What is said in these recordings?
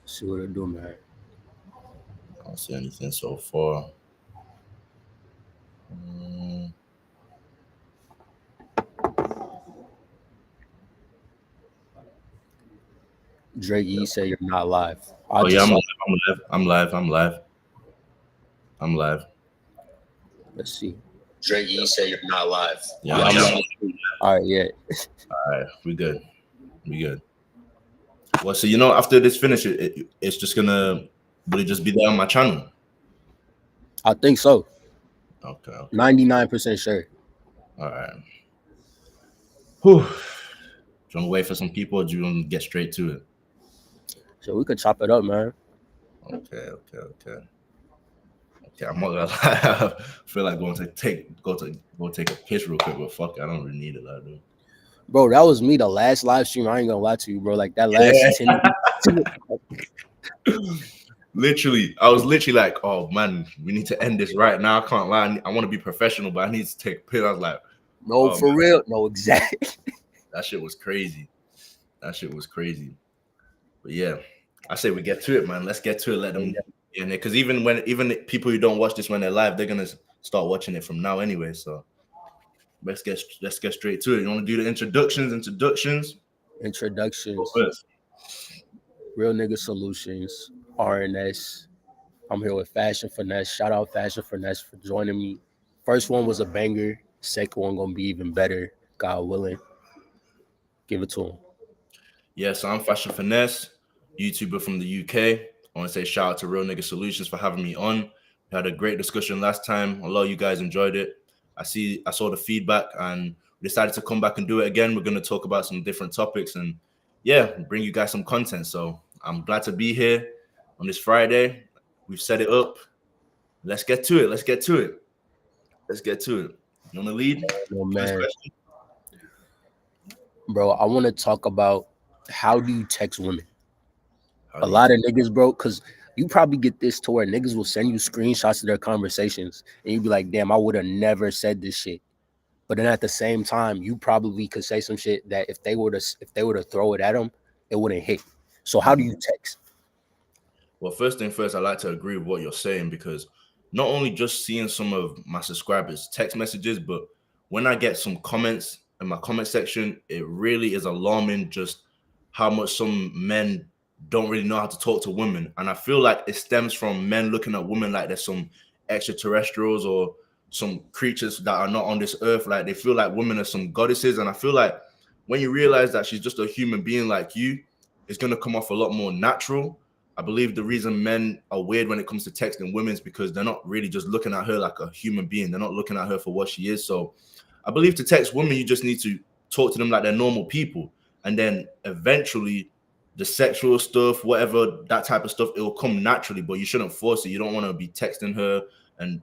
See what it do, man. I don't see anything so far. Mm. Drake, you say you're not live. I Oh yeah, just saw. I'm live. I'm live. I'm live. I'm live. Let's see. Drake, you say you're not live. Yeah, Yeah, I'm I'm live. live. All right, yeah. All right, we good. We good. Well, so you know, after this finish, it's just gonna will it just be there on my channel? I think so. Okay, okay, 99% sure. all right. Whew. Do you want to wait for some people, or do you want to get straight to it? So we could chop it up, man. Okay, okay, okay. Okay, I'm not gonna lie. I feel like go take a piss real quick, but fuck it, I don't really need it, like, dude. Bro, that was me the last live stream. I ain't gonna lie to you, bro. Like that Yeah, last 10 literally, I was literally like, "Oh man, we need to end this right now." I can't lie. I want to be professional, but I need to take a piss. I was like, No, "Oh man, for real. No, exactly. that shit was crazy. That shit was crazy." But yeah, I say we get to it, man. Let's get to it. Let them in there, because even the people who don't watch this when they're live, they're gonna start watching it from now anyway. So let's get straight to it. You want to do the introductions? Introductions. Go Introductions. first. Real nigga solutions. RNS. I'm here with Fashion Finesse. Shout out Fashion Finesse for joining me. First one was a banger. Second one gonna be even better. God willing. Give it to him. Yeah, so I'm Fashion Finesse, YouTuber from the UK. I want to say shout out to Real Nigga Solutions for having me on. We had a great discussion last time. A lot of you guys enjoyed it. I saw the feedback and we decided to come back and do it again. We're going to talk about some different topics and yeah, bring you guys some content. So I'm glad to be here on this Friday. We've set it up. Let's get to it. Let's get to it. Let's get to it. You want to lead? Oh First man, question. bro, I want to talk about how do you text women? How A do you lot take? of niggas, bro, because you probably get this to where niggas will send you screenshots of their conversations and you be like, damn, I would have never said this shit. But then at the same time, you probably could say some shit that if they were to throw it at them, it wouldn't hit. So how do you text? Well, first thing first, I like to agree with what you're saying because not only just seeing some of my subscribers' text messages, but when I get some comments in my comment section, it really is alarming just how much some men don't really know how to talk to women. And I feel like it stems from men looking at women like they're some extraterrestrials or some creatures that are not on this earth. Like they feel like women are some goddesses. And I feel like when you realize that she's just a human being like you, it's going to come off a lot more natural. I believe the reason men are weird when it comes to texting women is because they're not really just looking at her like a human being. They're not looking at her for what she is. So I believe to text women, you just need to talk to them like they're normal people. And then eventually the sexual stuff, whatever, that type of stuff, it will come naturally, but you shouldn't force it. You don't want to be texting her and,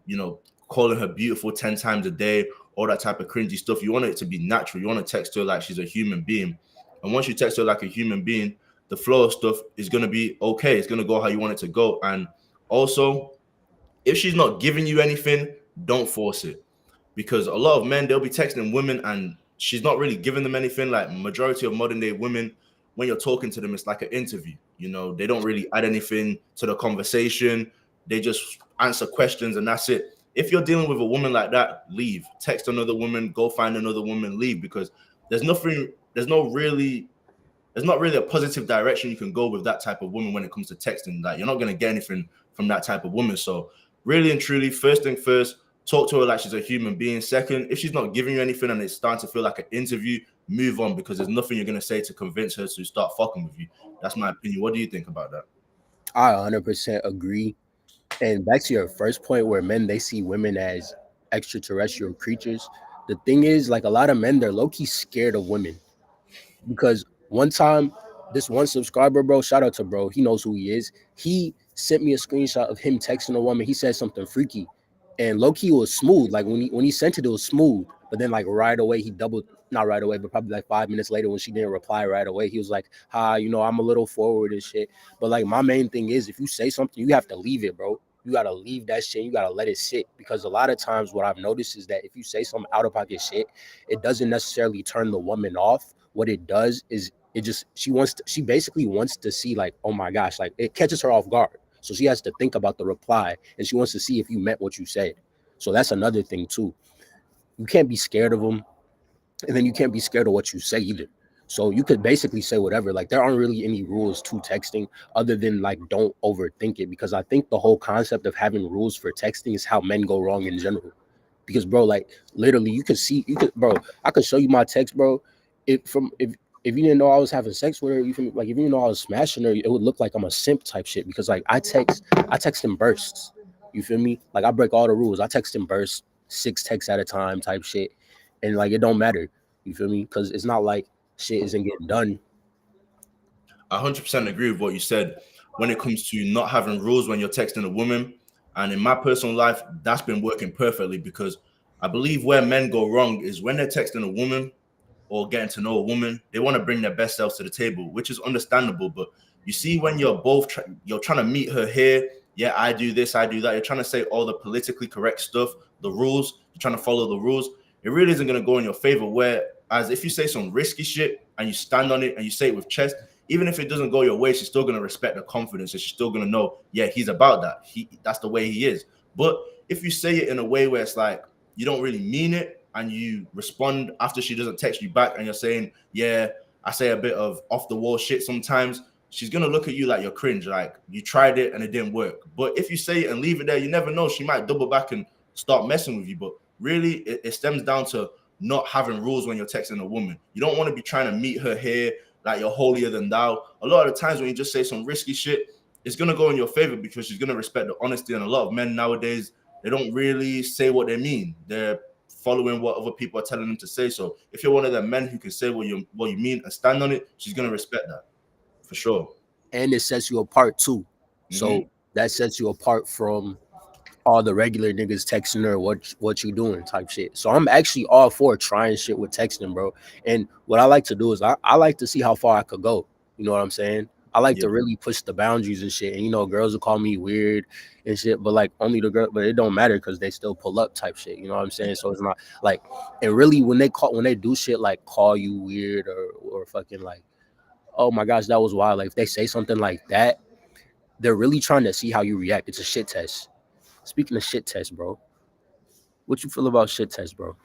calling her beautiful 10 times a day, all that type of cringy stuff. You want it to be natural. You want to text her like she's a human being. And once you text her like a human being, the flow of stuff is going to be okay. It's going to go how you want it to go. And also, if she's not giving you anything, don't force it. Because a lot of men, they'll be texting women and she's not really giving them anything. Like majority of modern day women, when you're talking to them, it's like an interview. They don't really add anything to the conversation. They just answer questions and that's it. If you're dealing with a woman like that, leave. Text another woman, go find another woman, leave. Because there's nothing, there's not really a positive direction you can go with that type of woman when it comes to texting. Like you're not gonna get anything from that type of woman. So really and truly, first thing first, talk to her like she's a human being. Second, if she's not giving you anything and it's starting to feel like an interview, move on because there's nothing you're gonna say to convince her to start fucking with you. That's my opinion. What do you think about that? I 100% agree. And back to your first point where men they see women as extraterrestrial creatures. The thing is, like a lot of men, they're low key scared of women because one time, this one subscriber, bro, shout out to bro, he knows who he is. He sent me a screenshot of him texting a woman. He said something freaky, and low key was smooth. Like when he sent it, it was smooth. But then like right away, he doubled. Not right away, but probably like 5 minutes later, when she didn't reply right away, he was like, "Hi, I'm a little forward and shit." But like my main thing is, if you say something, you have to leave it, bro. You gotta leave that shit. You gotta let it sit because a lot of times, what I've noticed is that if you say some out of pocket shit, it doesn't necessarily turn the woman off. What it does is It just she basically wants to see like, oh my gosh, like it catches her off guard. So she has to think about the reply and she wants to see if you meant what you said. So that's another thing too. You can't be scared of them, and then you can't be scared of what you say either. So you could basically say whatever. Like there aren't really any rules to texting other than like don't overthink it, because I think the whole concept of having rules for texting is how men go wrong in general. Because bro, like literally you could see you could bro, I could show you my text, bro. If you didn't know I was having sex with her, you feel me? Like if you didn't know I was smashing her, it would look like I'm a simp type shit. Because like I text in bursts. You feel me? Like I break all the rules. I text in bursts, 6 texts at a time type shit. And like it don't matter. You feel me? Because it's not like shit isn't getting done. I 100% agree with what you said when it comes to not having rules when you're texting a woman. And in my personal life, that's been working perfectly because I believe where men go wrong is when they're texting a woman or getting to know a woman, they want to bring their best selves to the table, which is understandable. But you see, when you're both you're trying to meet her here, yeah, I do this, I do that. You're trying to say all the politically correct stuff, the rules. You're trying to follow the rules. It really isn't going to go in your favor. Whereas if you say some risky shit and you stand on it and you say it with chest, even if it doesn't go your way, she's still going to respect the confidence and she's still going to know, yeah, he's about that. That's the way he is. But if you say it in a way where it's like you don't really mean it and you respond after she doesn't text you back and you're saying, yeah, I say a bit of off the wall shit sometimes, she's going to look at you like you're cringe, like you tried it and it didn't work. But if you say it and leave it there, you never know. She might double back and start messing with you. But really, it stems down to not having rules when you're texting a woman. You don't want to be trying to meet her here like you're holier than thou. A lot of the times when you just say some risky shit, it's going to go in your favor because she's going to respect the honesty. And a lot of men nowadays, they don't really say what they mean. They're following what other people are telling them to say. So if you're one of them men who can say what you mean and stand on it, she's gonna respect that for sure. And it sets you apart too. So Mm-hmm. that sets you apart from all the regular niggas texting her what you doing type shit. So I'm actually all for trying shit with texting, bro. And what I like to do is I like to see how far I could go. You know what I'm saying? I like Yeah, to really push the boundaries and shit. And you know, girls will call me weird and shit, but like only the girl, but it don't matter because they still pull up type shit. You know what I'm saying? So it's not like, and really when they do shit like call you weird or fucking like, oh my gosh, that was wild. Like if they say something like that, they're really trying to see how you react. It's a shit test. Speaking of shit test, bro, what you feel about shit test, bro?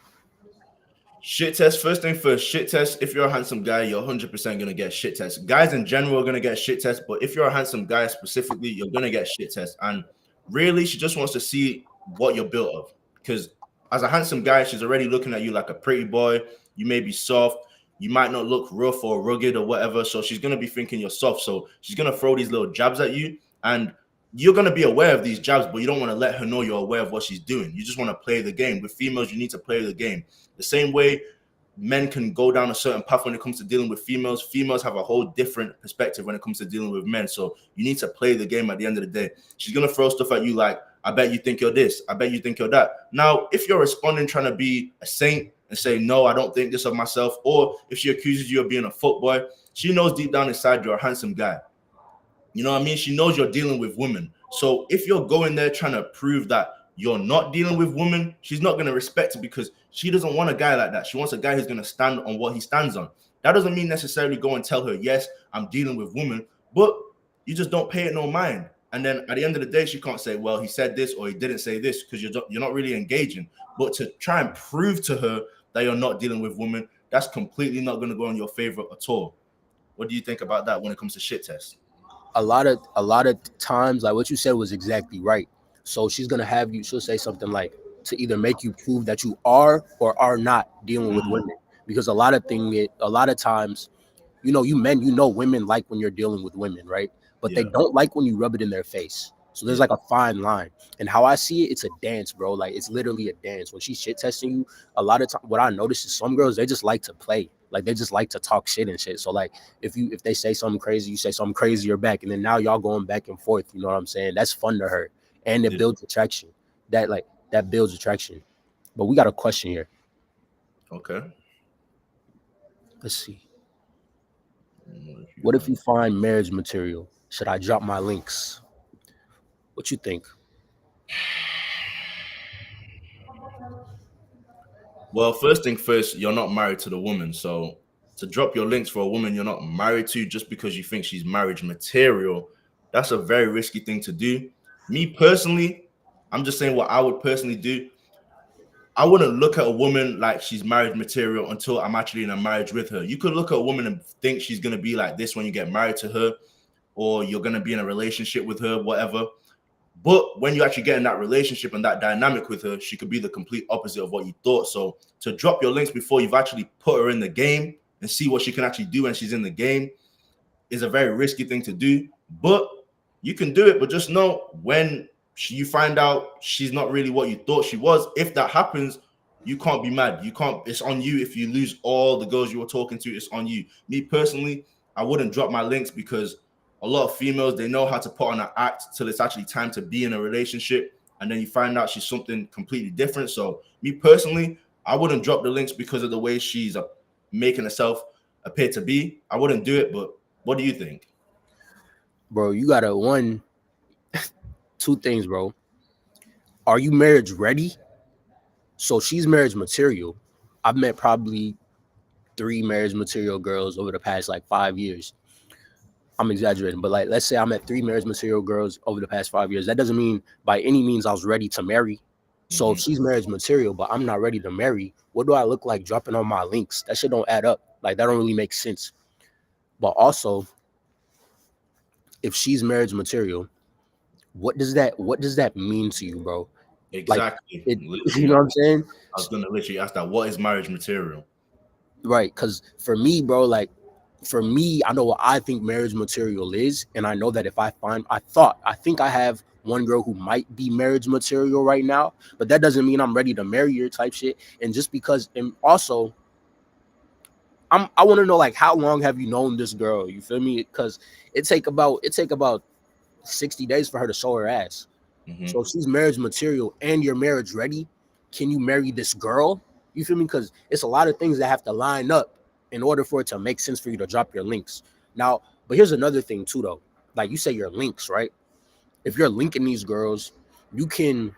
shit test. First thing first, shit test. If you're a handsome guy, you're 100% gonna get shit test. Guys in general are gonna get shit test, but if you're a handsome guy specifically, you're gonna get shit test. And really, she just wants to see what you're built of. Because as a handsome guy, she's already looking at you like a pretty boy. You may be soft. You might not look rough or rugged or whatever. So she's gonna be thinking you're soft. So she's gonna throw these little jabs at you, and you're gonna be aware of these jabs, but you don't want to let her know you're aware of what she's doing. You just want to play the game. With females, you need to play the game. The same way men can go down a certain path when it comes to dealing with females. Females have a whole different perspective when it comes to dealing with men. So you need to play the game at the end of the day. She's going to throw stuff at you like, I bet you think you're this. I bet you think you're that. Now, if you're responding trying to be a saint and say, no, I don't think this of myself, or if she accuses you of being a fuckboy, she knows deep down inside you're a handsome guy. You know what I mean? She knows you're dealing with women. So if you're going there trying to prove that you're not dealing with women, she's not going to respect it because she doesn't want a guy like that. She wants a guy who's going to stand on what he stands on. That doesn't mean necessarily go and tell her, yes, I'm dealing with women, but you just don't pay it no mind. And then at the end of the day, she can't say, well, he said this or he didn't say this because you're not really engaging. But to try and prove to her that you're not dealing with women, that's completely not going to go in your favor at all. What do you think about that when it comes to shit tests? A lot of times, like what you said was exactly right. So she's gonna have you. She'll say something like to either make you prove that you are or are not dealing with women, because a lot of times, you men, women like when you're dealing with women, right? But they Yeah, don't like when you rub it in their face. So there's yeah, like a fine line. And how I see it, it's a dance, bro. Like it's literally a dance. When she's shit testing you, a lot of time what I notice is some girls, they just like to play. Like they just like to talk shit and shit. So like if they say something crazy, you say something crazier back, and then now y'all going back and forth, you know what I'm saying? That's fun to her. And it yeah. builds attraction. That builds attraction. But we got a question here. Okay. Let's see. What if you What if you find? find marriage material? Should I drop my links? What you think? Well, first thing first, you're not married to the woman, so to drop your links for a woman you're not married to just because you think she's marriage material, that's a very risky thing to do. Me personally, I'm just saying what I would personally do. I wouldn't look at a woman like she's marriage material until I'm actually in a marriage with her. You could look at a woman and think she's going to be like this when you get married to her, or you're going to be in a relationship with her, whatever. But when you actually get in that relationship and that dynamic with her, she could be the complete opposite of what you thought. So to drop your links before you've actually put her in the game and see what she can actually do when she's in the game is a very risky thing to do. But you can do it, but just know when you find out she's not really what you thought she was, if that happens, you can't be mad. You can't, it's on you. If you lose all the girls you were talking to, it's on you. Me personally, I wouldn't drop my links because a lot of females, they know how to put on an act till it's actually time to be in a relationship, and then you find out she's something completely different. So me personally, I wouldn't drop the links because of the way she's making herself appear to be. I wouldn't do it, but what do you think? Bro, you gotta two things, bro. Are you marriage ready? So she's marriage material. I've met probably 3 marriage material girls over the past like 5 years. I'm exaggerating, but like let's say I met 3 marriage material girls over the past 5 years. That doesn't mean by any means I was ready to marry. So if she's marriage material, but I'm not ready to marry, what do I look like dropping on my links? That shit don't add up. Like that don't really make sense. But also, if she's marriage material, what does that mean to you, bro? Like Exactly. it, you Literally, know what I'm saying? I was gonna literally ask that. What is marriage material? Right. Because for me, bro, like for me, I know what I think marriage material is. And I know that if I think I have one girl who might be marriage material right now, but that doesn't mean I'm ready to marry her type shit. And just because, and also, I want to know like how long have you known this girl? You feel me? Because it take about 60 days for her to show her ass. So if she's marriage material and you're marriage ready, can you marry this girl? You feel me? Because it's a lot of things that have to line up in order for it to make sense for you to drop your links. Now, but here's another thing too, though. Like you say your links, right? If you're linking these girls, you can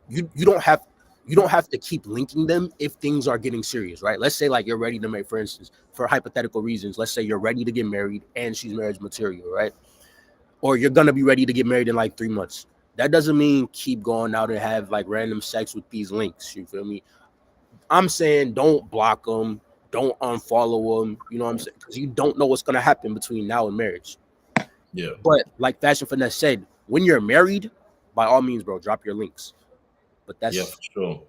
you don't have to keep linking them if things are getting serious, right? Let's say like you're ready to make, for instance, for hypothetical reasons, let's say you're ready to get married and she's marriage material, right? Or you're gonna be ready to get married in like 3 months. That doesn't mean keep going out and have like random sex with these links. You feel me? I'm saying don't block them, don't unfollow them. You know what I'm saying? Because you don't know what's gonna happen between now and marriage. Yeah. But like Fashion Finesse said, when you're married, by all means, bro, drop your links. But Yeah, for that's sure.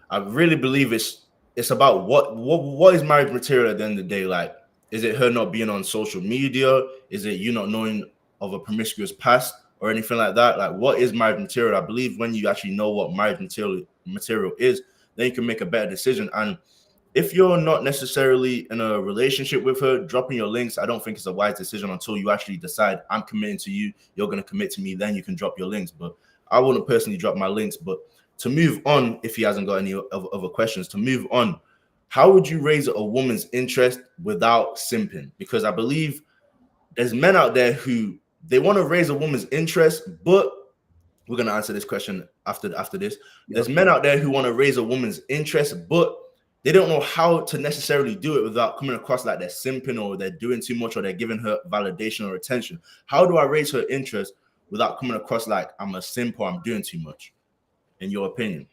I really believe it's about what is marriage material at the end of the day. Like, is it her not being on social media? Is it you not knowing of a promiscuous past or anything like that? Like, what is marriage material? I believe when you actually know what marriage material is, then you can make a better decision. And if you're not necessarily in a relationship with her, dropping your links, I don't think it's a wise decision until you actually decide I'm committing to you, you're going to commit to me, then you can drop your links. But I wouldn't personally drop my links. But to move on, if he hasn't got any other questions, to move on, how would you raise a woman's interest without simping? Because I believe there's men out there who they want to raise a woman's interest, but we're going to answer this question after this. There's men out there who want to raise a woman's interest, but they don't know how to necessarily do it without coming across like they're simping or they're doing too much or they're giving her validation or attention. How do I raise her interest without coming across like I'm a simp or I'm doing too much, in your opinion?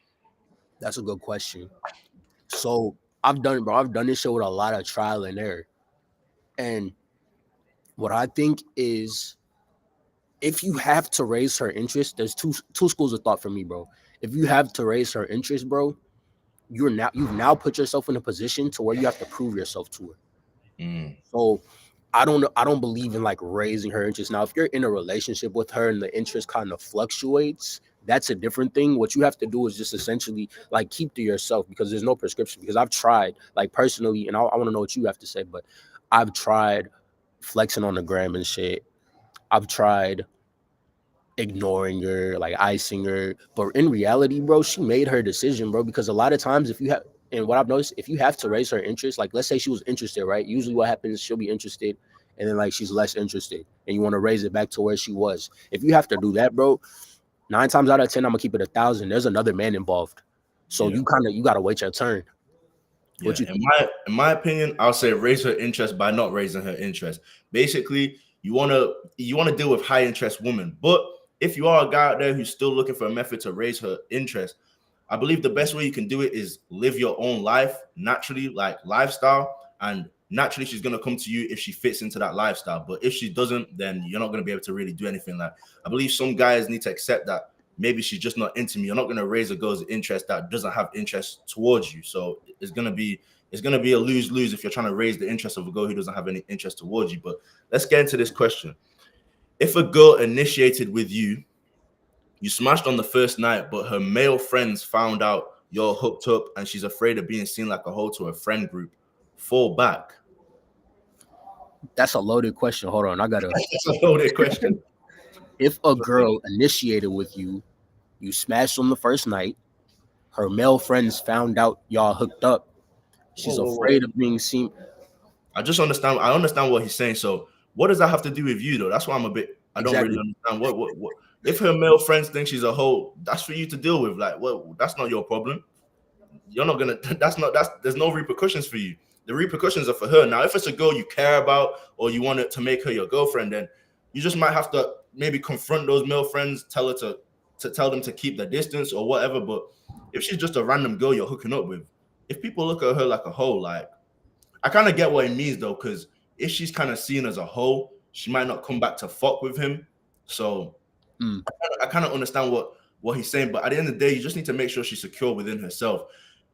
that's a good question. So I've done this show with a lot of trial and error. And what I think is if you have to raise her interest, there's two schools of thought for me, bro. If you have to raise her interest, bro, you've now put yourself in a position to where you have to prove yourself to her. Mm, So I don't believe in like raising her interest. Now, if you're in a relationship with her and the interest kind of fluctuates, that's a different thing. What you have to do is just essentially like keep to yourself because there's no prescription. Because I've tried, like personally, and I want to know what you have to say, but I've tried flexing on the gram and shit. I've tried ignoring her, like icing her. But in reality, bro, she made her decision, bro. Because a lot of times, if you have, and what I've noticed, if you have to raise her interest, like let's say she was interested, right? Usually, what happens, she'll be interested, and then like she's less interested, and you want to raise it back to where she was. If you have to do that, bro, 9 times out of 10, I'm gonna keep it 1,000. There's another man involved, so yeah. you gotta wait your turn. What Yeah, you in think? my opinion, I'll say raise her interest by not raising her interest. Basically, you wanna deal with high interest women, but if you are a guy out there who's still looking for a method to raise her interest, I believe the best way you can do it is live your own life naturally, like lifestyle, and naturally she's gonna come to you if she fits into that lifestyle. But if she doesn't, then you're not gonna be able to really do anything. Like I believe some guys need to accept that maybe she's just not into me. You're not gonna raise a girl's interest that doesn't have interest towards you. So it's gonna be a lose-lose if you're trying to raise the interest of a girl who doesn't have any interest towards you. But let's get into this question. If a girl initiated with you, you smashed on the first night, but her male friends found out you're hooked up and she's afraid of being seen like a hoe to her friend group, fall back. That's a loaded question. Hold on, I gotta. That's a loaded question. If a girl initiated with you, you smashed on the first night, her male friends found out y'all hooked up, Whoa, she's whoa, whoa. afraid of being seen. I understand what he's saying. So what does that have to do with you though? That's why I don't really Exactly. understand what if her male friends think she's a hoe, that's for you to deal with. Like, well, that's not your problem. You're not gonna that's there's no repercussions for you. The repercussions are for her. Now, if it's a girl you care about or you want it to make her your girlfriend, then you just might have to maybe confront those male friends, tell her to tell them to keep their distance or whatever. But if she's just a random girl you're hooking up with, if people look at her like a hoe, like I kind of get what it means though, because if she's kind of seen as a hoe, she might not come back to fuck with him. So Mm. I kind of understand what he's saying, but at the end of the day, you just need to make sure she's secure within herself.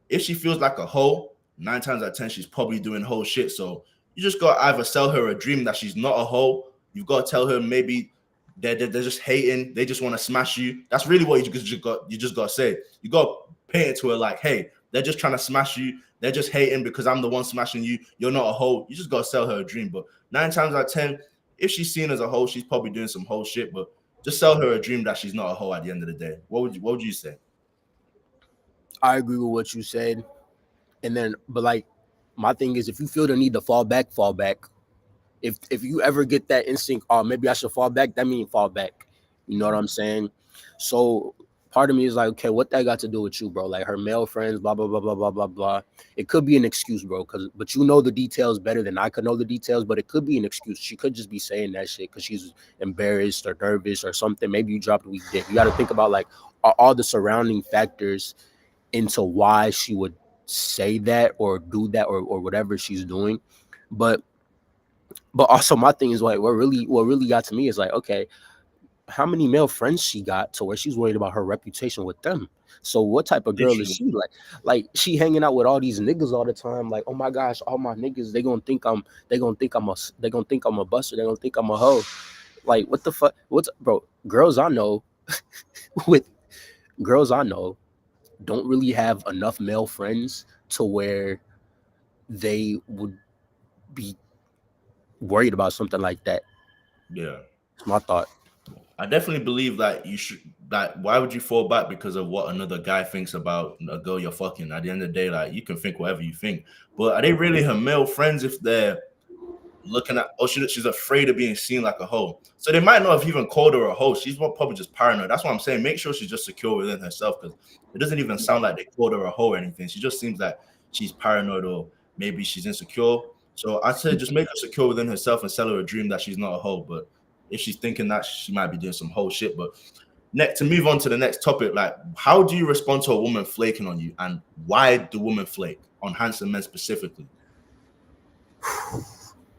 If she feels like a hoe, 9 times out of 10, she's probably doing whole shit. So you just got to either sell her a dream that she's not a hoe. You've got to tell her maybe they're just hating. They just want to smash you. That's really what you just got to say. You got to paint it to her like, hey, they're just trying to smash you. They're just hating because I'm the one smashing you. You're not a hoe. You just got to sell her a dream. But 9 times out of 10, if she's seen as a hoe, she's probably doing some whole shit. But just sell her a dream that she's not a hoe at the end of the day. What would you say? I agree with what you said. And then, but like, my thing is, if you feel the need to fall back, fall back. If you ever get that instinct, oh, maybe I should fall back, that means fall back. You know what I'm saying? So part of me is like, okay, what that got to do with you, bro? Like her male friends, blah blah blah blah blah blah blah. It could be an excuse, bro, but you know the details better than I could know the details. But it could be an excuse. She could just be saying that shit because she's embarrassed or nervous or something. Maybe you dropped a weak dick. You got to think about like all the surrounding factors into why she would say that or do that or whatever she's doing. But also my thing is like what really got to me is like, okay, how many male friends she got to where she's worried about her reputation with them. So what type of girl is Literally. she? Like she hanging out with all these niggas all the time. Like, oh my gosh, all my niggas, they gonna think I'm a buster, they gonna think I'm a hoe. Like what the fuck? What's bro? Girls I know with girls I know don't really have enough male friends to where they would be worried about something like that. Yeah. It's my thought. I definitely believe that you should that why would you fall back because of what another guy thinks about a girl you're fucking? At the end of the day, like you can think whatever you think. But are they really her male friends if they're looking at she's afraid of being seen like a hoe? So they might not have even called her a hoe. She's probably just paranoid. That's what I'm saying. Make sure she's just secure within herself because it doesn't even sound like they called her a hoe or anything. She just seems like she's paranoid or maybe she's insecure. So I'd say just make her secure within herself and sell her a dream that she's not a hoe. But if she's thinking that, she might be doing some whole shit. But next, to move on to the next topic, like how do you respond to a woman flaking on you, and why do women flake on handsome men specifically?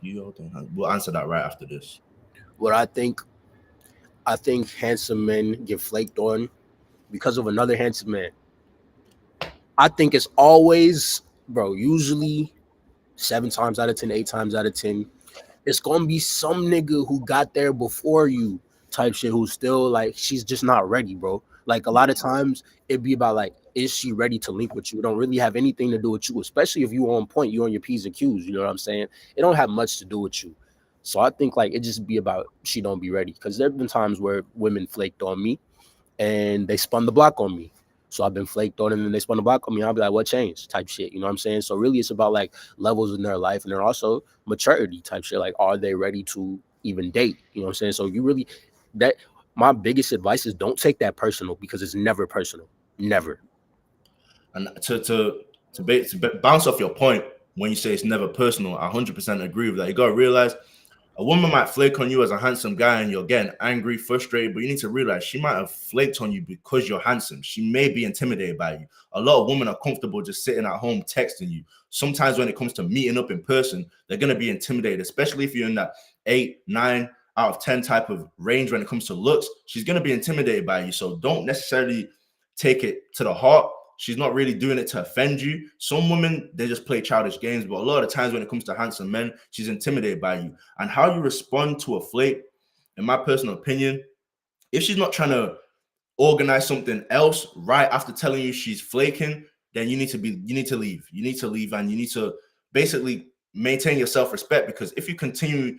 We'll answer that right after this. What I think handsome men get flaked on because of another handsome man. I think it's always, bro, usually 7 times out of 10, 8 times out of 10, it's gonna be some nigga who got there before you type shit who's still like she's just not ready, bro. Like a lot of times it'd be about like, is she ready to link with you? It don't really have anything to do with you, especially if you on point, you on your P's and Q's, you know what I'm saying? It don't have much to do with you. So I think like it just be about she don't be ready. Cause there have been times where women flaked on me and they spun the block on me. So I've been flaked on and then they spun the block on me. I'll be like, what changed? Type shit. You know what I'm saying? So really it's about like levels in their life and then also maturity type shit. Like, are they ready to even date? You know what I'm saying? So you really that my biggest advice is don't take that personal because it's never personal. Never. And to bounce off your point when you say it's never personal, I 100% agree with that. You gotta realize a woman might flake on you as a handsome guy and you're getting angry, frustrated, but you need to realize she might have flaked on you because you're handsome. She may be intimidated by you. A lot of women are comfortable just sitting at home texting you. Sometimes when it comes to meeting up in person, they're going to be intimidated, especially if you're in that 8, 9 out of 10 type of range when it comes to looks. She's going to be intimidated by you. So don't necessarily take it to the heart. She's not really doing it to offend you. Some women, they just play childish games, but a lot of the times when it comes to handsome men, she's intimidated by you. And how you respond to a flake, in my personal opinion, if she's not trying to organize something else right after telling you she's flaking, then you need to leave. You need to leave, and you need to basically maintain your self-respect, because if you continue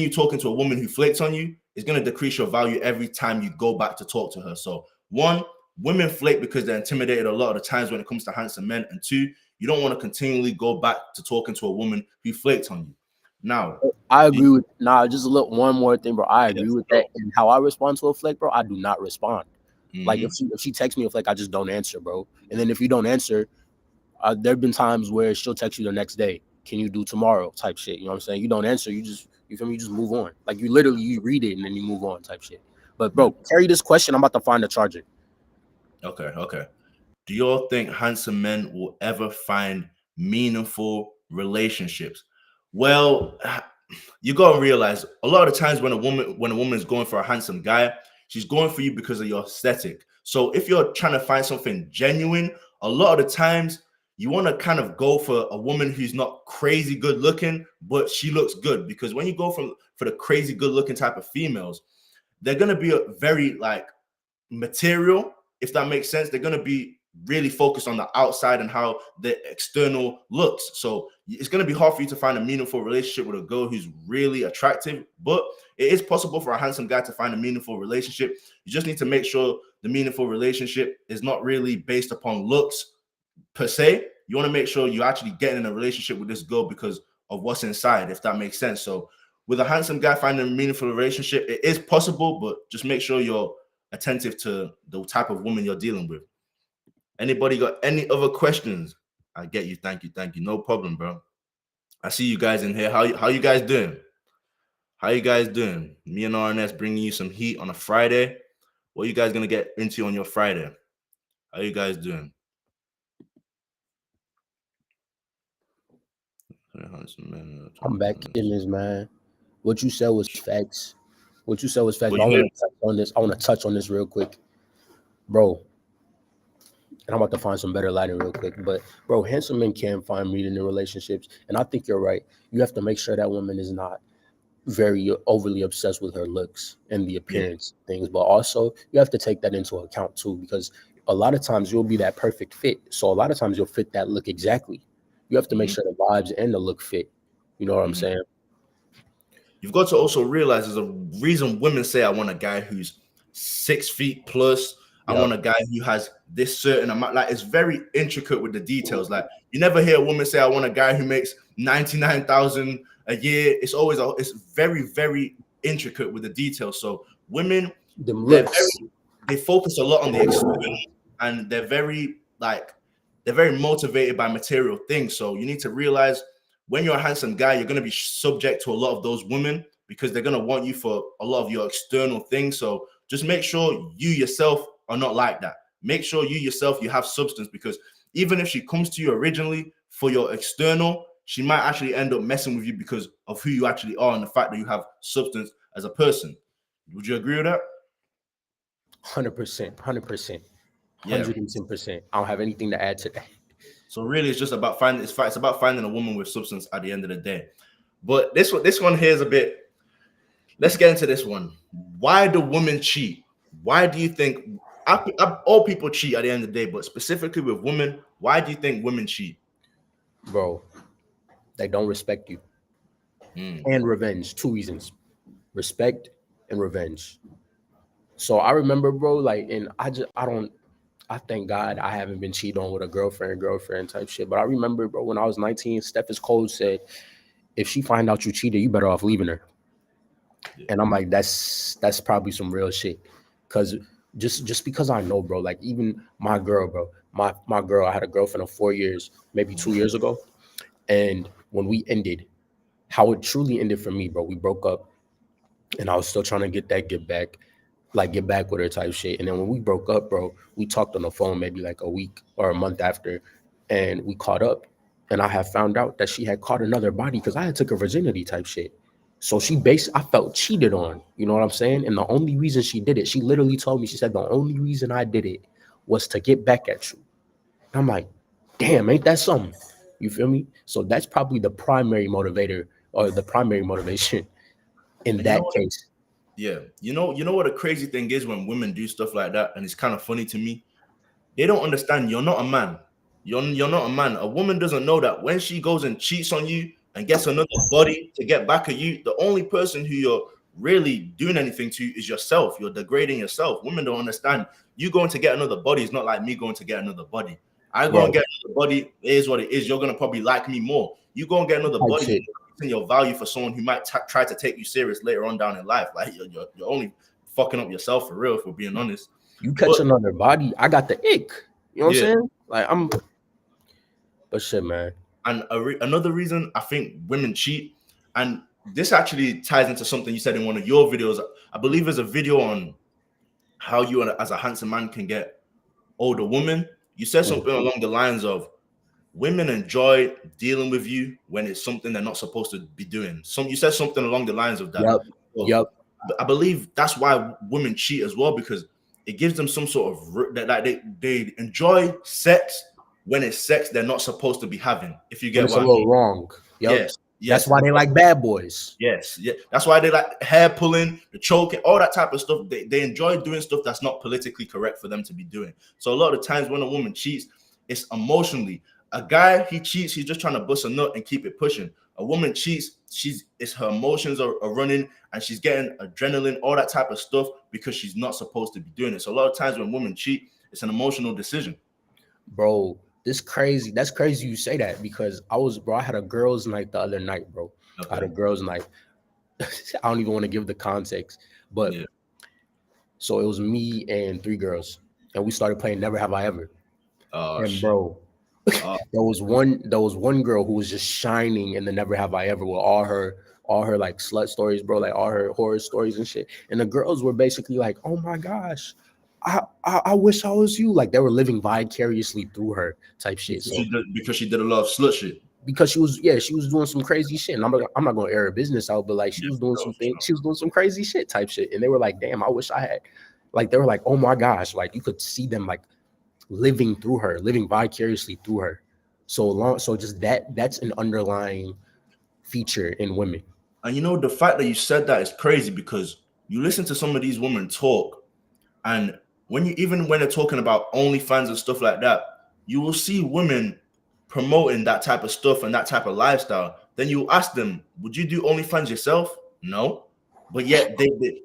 talking to a woman who flakes on you, it's going to decrease your value every time you go back to talk to her. So one, women flake because they're intimidated a lot of the times when it comes to handsome men, and two, you don't want to continually go back to talking to a woman who flaked on you. Now, I agree with just a little one more thing, bro. I agree yes, with bro. that. And how I respond to a flake, bro, I do not respond. Like Mhm. if she texts me a flake, I just don't answer, bro. And then if you don't answer, there've been times where she'll text you the next day. Can you do tomorrow? Type shit. You know what I'm saying? You don't answer, you feel me? You just move on. Like you literally you read it and then you move on, type shit. But bro, carry this question. I'm about to find the charger. Okay. Do you all think handsome men will ever find meaningful relationships? Well, you gotta realize a lot of the times when a woman is going for a handsome guy, she's going for you because of your aesthetic. So if you're trying to find something genuine, a lot of the times you want to kind of go for a woman who's not crazy good looking, but she looks good. Because when you go for the crazy good looking type of females, they're gonna be a very like material, if that makes sense. They're going to be really focused on the outside and how the external looks. So it's going to be hard for you to find a meaningful relationship with a girl who's really attractive, but it is possible for a handsome guy to find a meaningful relationship. You just need to make sure the meaningful relationship is not really based upon looks per se. You want to make sure you're actually getting in a relationship with this girl because of what's inside, if that makes sense. So with a handsome guy finding a meaningful relationship, it is possible, but just make sure you're attentive to the type of woman you're dealing with. Anybody got any other questions? I get you. Thank you. No problem, bro. I see you guys in here. How you guys doing? How you guys doing? Me and RNS bringing you some heat on a Friday. What are you guys gonna get into on your Friday? How you guys doing? I'm back in this, man. What you said was facts. What you said was facts. What But I you want hear? to touch on this. I want to touch on this real quick, bro. And I'm about to find some better lighting real quick. But bro, handsome men can find meaning in relationships, and I think you're right. You have to make sure that woman is not very overly obsessed with her looks and the Yeah. appearance things, but also you have to take that into account too, because a lot of times you'll be that perfect fit. So a lot of times you'll fit that look exactly. You have to make Mm-hmm. sure the vibes and the look fit. You know what I'm Mm-hmm. saying? You've got to also realize there's a reason women say, I want a guy who's 6 feet plus. I Yep. want a guy who has this certain amount. Like, it's very intricate with the details. Like, you never hear a woman say, I want a guy who makes 99,000 a year. It's very, very intricate with the details. So women, Them they're looks. very, they focus a lot on the external, and they're very motivated by material things. So you need to realize when you're a handsome guy, you're going to be subject to a lot of those women because they're going to want you for a lot of your external things. So just make sure you yourself are not like that. Make sure you yourself, you have substance, because even if she comes to you originally for your external, she might actually end up messing with you because of who you actually are and the fact that you have substance as a person. Would you agree with that? 100%, 100%, Yeah. 110%. I don't have anything to add to that. So really, it's just about it's about finding a woman with substance at the end of the day. But this one here is a bit. Let's get into this one. Why do women cheat? Why do you think all people cheat at the end of the day? But specifically with women, why do you think women cheat? Bro, they don't respect you. Mm, And revenge. Two reasons. Respect and revenge. So I remember, bro, like, and I thank God I haven't been cheated on with a girlfriend type shit. But I remember, bro, when I was 19, Steph Cole said, if she find out you cheated, you better off leaving her. yeah. And I'm like, that's probably some real shit. Cause just because I know, bro, like even my girl, bro, my girl, I had a girlfriend of 4 years, maybe 2 years ago. And when we ended, how it truly ended for me, bro, we broke up and I was still trying to get that get back, like get back with her type shit. And then when we broke up, bro, we talked on the phone maybe like a week or a month after, and we caught up. And I had found out that she had caught another body because I had took her virginity type shit. So I felt cheated on. You know what I'm saying? And the only reason she did it, she literally told me, she said, the only reason I did it was to get back at you. And I'm like, damn, ain't that something? You feel me? So that's probably the primary motivator or the primary motivation in And you know that what? case. Yeah, you know what the crazy thing is when women do stuff like that, and it's kind of funny to me. They don't understand you're not a man. You're not a man. A woman doesn't know that when she goes and cheats on you and gets another body to get back at you, the only person who you're really doing anything to is yourself. You're degrading yourself. Women don't understand. You going to get another body is not like me going to get another body. I go and Bro, get another body, it is what it is. You're gonna probably like me more. You go and get another type body, shit. you're increasing your value for someone who might try to take you serious later on down in life. Like you're only fucking up yourself for real, if we're being honest. You catch But another body, I got the ick. You know what I'm yeah, saying? Like but shit, man. and another reason I think women cheat, and this actually ties into something you said in one of your videos. I believe there's a video on how you, as a handsome man, can get older women. You said Mm. something along the lines of women enjoy dealing with you when it's something they're not supposed to be doing. You said something along the lines of that. Yep. So Yep. I believe that's why women cheat as well, because it gives them some sort of that, like they enjoy sex when it's sex they're not supposed to be having. If you When get it's a what I little mean. wrong. Yep. Yes, That's yes, why they like bad boys. yes, yeah. That's why they like hair pulling, the choking, all that type of stuff. They enjoy doing stuff that's not politically correct for them to be doing. So a lot of times when a woman cheats, it's emotionally. A guy, he cheats, he's just trying to bust a nut and keep it pushing. A woman cheats, it's her emotions are running and she's getting adrenaline, all that type of stuff because she's not supposed to be doing it. So a lot of times when women cheat, it's an emotional decision. Bro, this crazy. That's crazy you say that because I had a girls' night the other night, bro. I had a Okay. girls' night. I don't even want to give the context, but Yeah. so it was me and three girls, and we started playing Never Have I Ever. Oh And shit. bro, Oh, there was one girl who was just shining in the Never Have I Ever with all her like slut stories, bro, like all her horror stories and shit. And the girls were basically like, "Oh my gosh, I wish I was you." Like they were living vicariously through her type shit. So because she did a lot of slut shit. because she was doing some crazy shit, and I'm not gonna air her business out, but like she Yeah, was for doing sure, some for things, sure. she was doing some crazy shit type shit, and they were like, "Damn, I wish I had." Like they were like, "Oh my gosh," like you could see them like living through her, living vicariously through her. So just that's an underlying feature in women. And the fact that you said that is crazy because you listen to some of these women talk, and even when they're talking about OnlyFans and stuff like that, you will see women promoting that type of stuff and that type of lifestyle. Then you ask them, "Would you do OnlyFans yourself?" No, but yet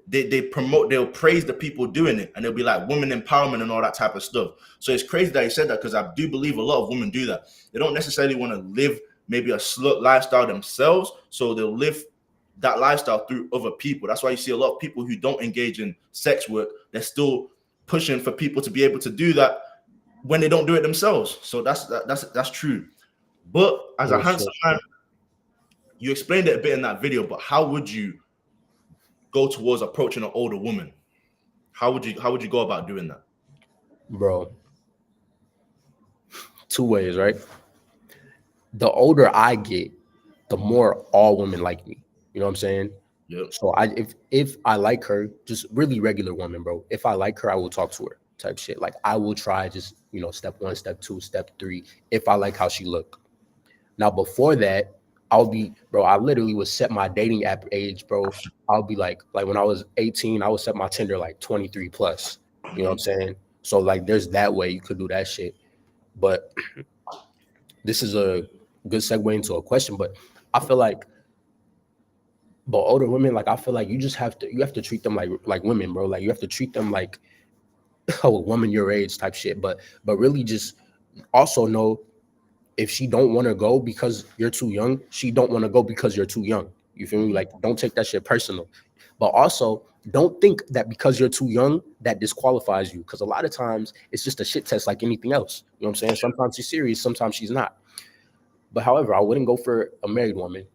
they promote, they'll praise the people doing it, and they'll be like women empowerment and all that type of stuff. So it's crazy that you said that because I do believe a lot of women do that. They don't necessarily want to live maybe a slut lifestyle themselves, so they'll live that lifestyle through other people. That's why you see a lot of people who don't engage in sex work, they're still pushing for people to be able to do that when they don't do it themselves. So that's true. But as a Real shit. handsome man, you explained it a bit in that video, but how would you go towards approaching an older woman? How would you go about doing that? Bro, two ways, right? The older I get, the more all women like me. You know what I'm saying? Yep. So if I like her, just really regular woman, bro. If I like her, I will talk to her type shit. Like I will try just, step one, step two, step three, if I like how she look. Now before that, I literally would set my dating app age, bro. I'll be like when I was 18, I would set my Tinder like 23 plus. You know what I'm Mhm. saying? So like there's that way you could do that shit. But this is a good segue into a question, but I feel like but older women, like I feel like you have to treat them like women, bro. Like you have to treat them like a woman your age type shit. But really just also know if she don't want to go because you're too young, she don't want to go because you're too young. You feel me? Like, don't take that shit personal. But also, don't think that because you're too young, that disqualifies you. Because a lot of times, it's just a shit test like anything else. You know what I'm saying? Sometimes she's serious, sometimes she's not. But however, I wouldn't go for a married woman.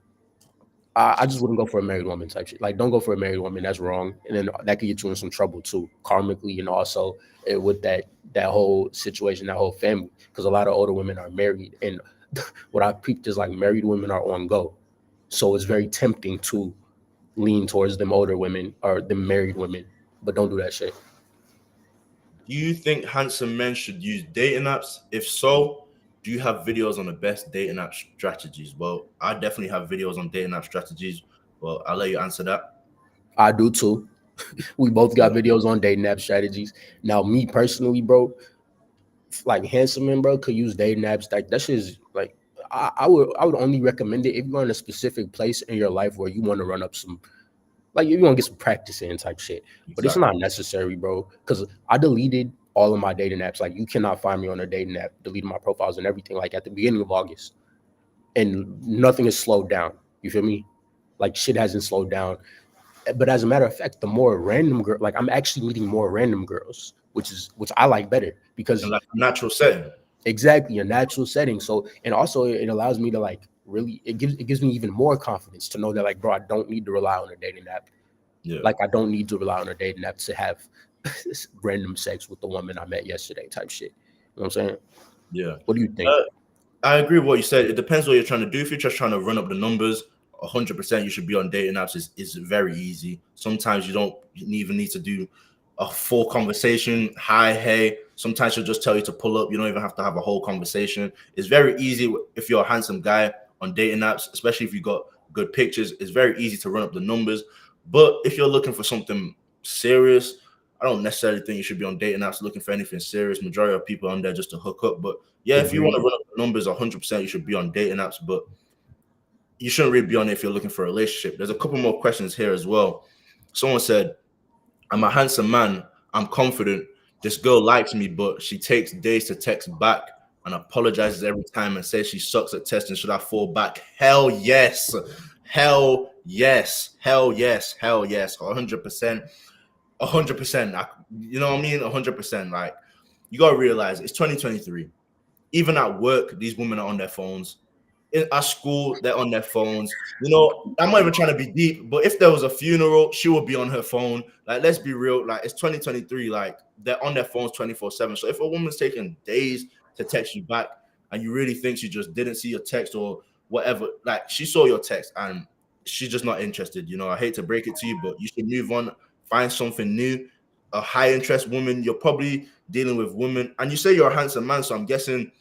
I just wouldn't go for a married woman type shit. Like, don't go for a married woman. That's wrong, and then that could get you in some trouble too, karmically, and also with that whole situation, that whole family. Because a lot of older women are married, and what I peeped is like married women are on go, so it's very tempting to lean towards them older women or them married women. But don't do that shit. Do you think handsome men should use dating apps? If so, do you have videos on the best dating app strategies? Well, I definitely have videos on dating app strategies. Well, I'll let you answer that. I do too. We both Yeah, got videos on dating app strategies. Now, me personally, bro, like handsome men, bro, could use dating apps. Like that shit is like I would only recommend it if you're in a specific place in your life where you want to run up some, like, you want to get some practice in type shit. But it's exactly. not necessary, bro. Because I deleted all of my dating apps. Like, you cannot find me on a dating app. Deleted my profiles and everything. Like at the beginning of August, and nothing has slowed down. You feel me? Like shit hasn't slowed down. But as a matter of fact, the more random girl, like I'm actually meeting more random girls, which I like better And because like natural setting. exactly a natural setting. So, and also it allows me to like really, it gives me even more confidence to know that, like, bro, I don't need to rely on a dating app. Yeah, Like, I don't need to rely on a dating app to have random sex with the woman I met yesterday type shit. You know what I'm saying? yeah. What do you think? Uh, I agree with what you said. It depends what you're trying to do. If you're just trying to run up the numbers, 100% you should be on dating apps. Is very easy. Sometimes you don't even need to do a full conversation. Hi, hey. Sometimes she'll just tell you to pull up. You don't even have to have a whole conversation. It's very easy if you're a handsome guy on dating apps, especially if you got good pictures. It's very easy to run up the numbers. But if you're looking for something serious, I don't necessarily think you should be on dating apps looking for anything serious. Majority of people are on there just to hook up. But yeah, if you want to Agreed. run up the numbers, 100% you should be on dating apps. But you shouldn't really be on it if you're looking for a relationship. There's a couple more questions here as well. Someone said, I'm a handsome man. I'm confident. This girl likes me, but she takes days to text back and apologizes every time and says she sucks at testing. Should I fall back? Hell yes. Hell yes. Hell yes. Hell yes. 100%. 100%. You know what I mean? 100%. Like, you got to realize it's 2023. Even at work, these women are on their phones. At school, they're on their phones. You know, I'm not even trying to be deep, but if there was a funeral, she would be on her phone. Like, let's be real. Like, it's 2023. Like, they're on their phones 24/7. So if a woman's taking days to text you back and you really think she just didn't see your text or whatever, like, she saw your text and she's just not interested. You know, I hate to break it to you, but you should move on, find something new. A high interest woman, you're probably dealing with women, and you say you're a handsome man, so I'm guessing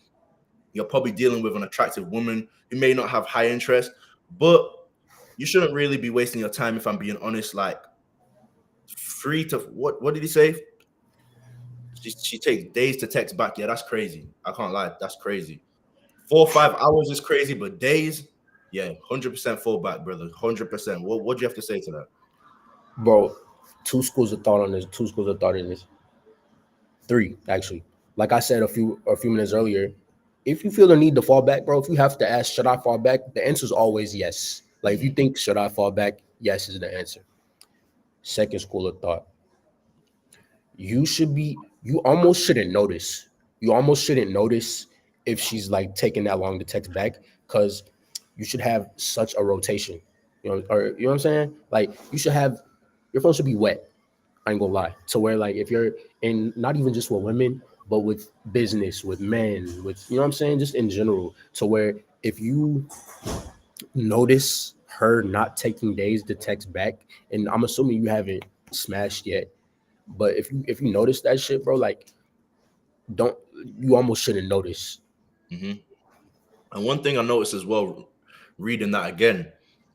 you're probably dealing with an attractive woman who may not have high interest, but you shouldn't really be wasting your time, if I'm being honest. Like, free to what did he say? She takes days to text back. Yeah, that's crazy. I can't lie, that's crazy. 4 or 5 hours is crazy, but days, yeah, 100% fall back, brother. 100%. What do you have to say to that? Bro, two schools of thought on this, two schools of thought in this. Three, actually. Like I said a few minutes earlier, if you feel the need to fall back, bro, if you have to ask, should I fall back? The answer is always yes. Like, if you Mhm. think, should I fall back? Yes is the answer. Second school of thought, you almost shouldn't notice. You almost shouldn't notice if she's like taking that long to text back, because you should have such a rotation. Or you know what I'm saying? Like, you should have, your phone should be wet. I ain't gonna lie. To where, like, if you're in, not even just with women, but with business, with men, with, you know what I'm saying, just in general, to where if you notice her not taking days to text back, and I'm assuming you haven't smashed yet, but if you notice that shit, bro, like, don't, you almost shouldn't notice. Mhm. And one thing I noticed as well, reading that again,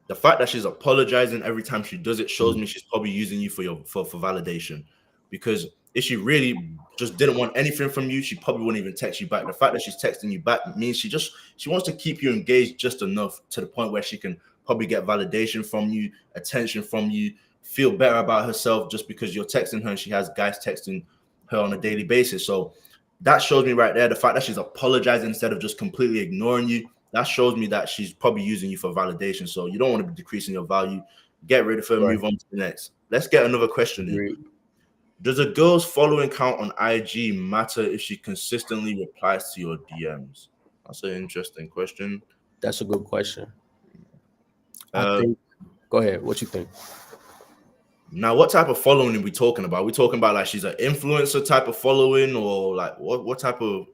the fact that she's apologizing every time she does it shows Mm. me she's probably using you for validation. Because if she really just didn't want anything from you, she probably wouldn't even text you back. The fact that she's texting you back means she wants to keep you engaged just enough to the point where she can probably get validation from you, attention from you, feel better about herself just because you're texting her and she has guys texting her on a daily basis. So that shows me right there the fact that she's apologizing instead of just completely ignoring you. that shows me that she's probably using you for validation. So you don't want to be decreasing your value. Get rid of her, Right. move on to the next. Let's get another question in. Agreed. Does a girl's following count on IG matter if she consistently replies to your DMs? That's an interesting question. That's a good question. I Uh, think. Go ahead. What you think? Now, what type of following are we talking about? Are we talking about like she's an influencer type of following, or like what type of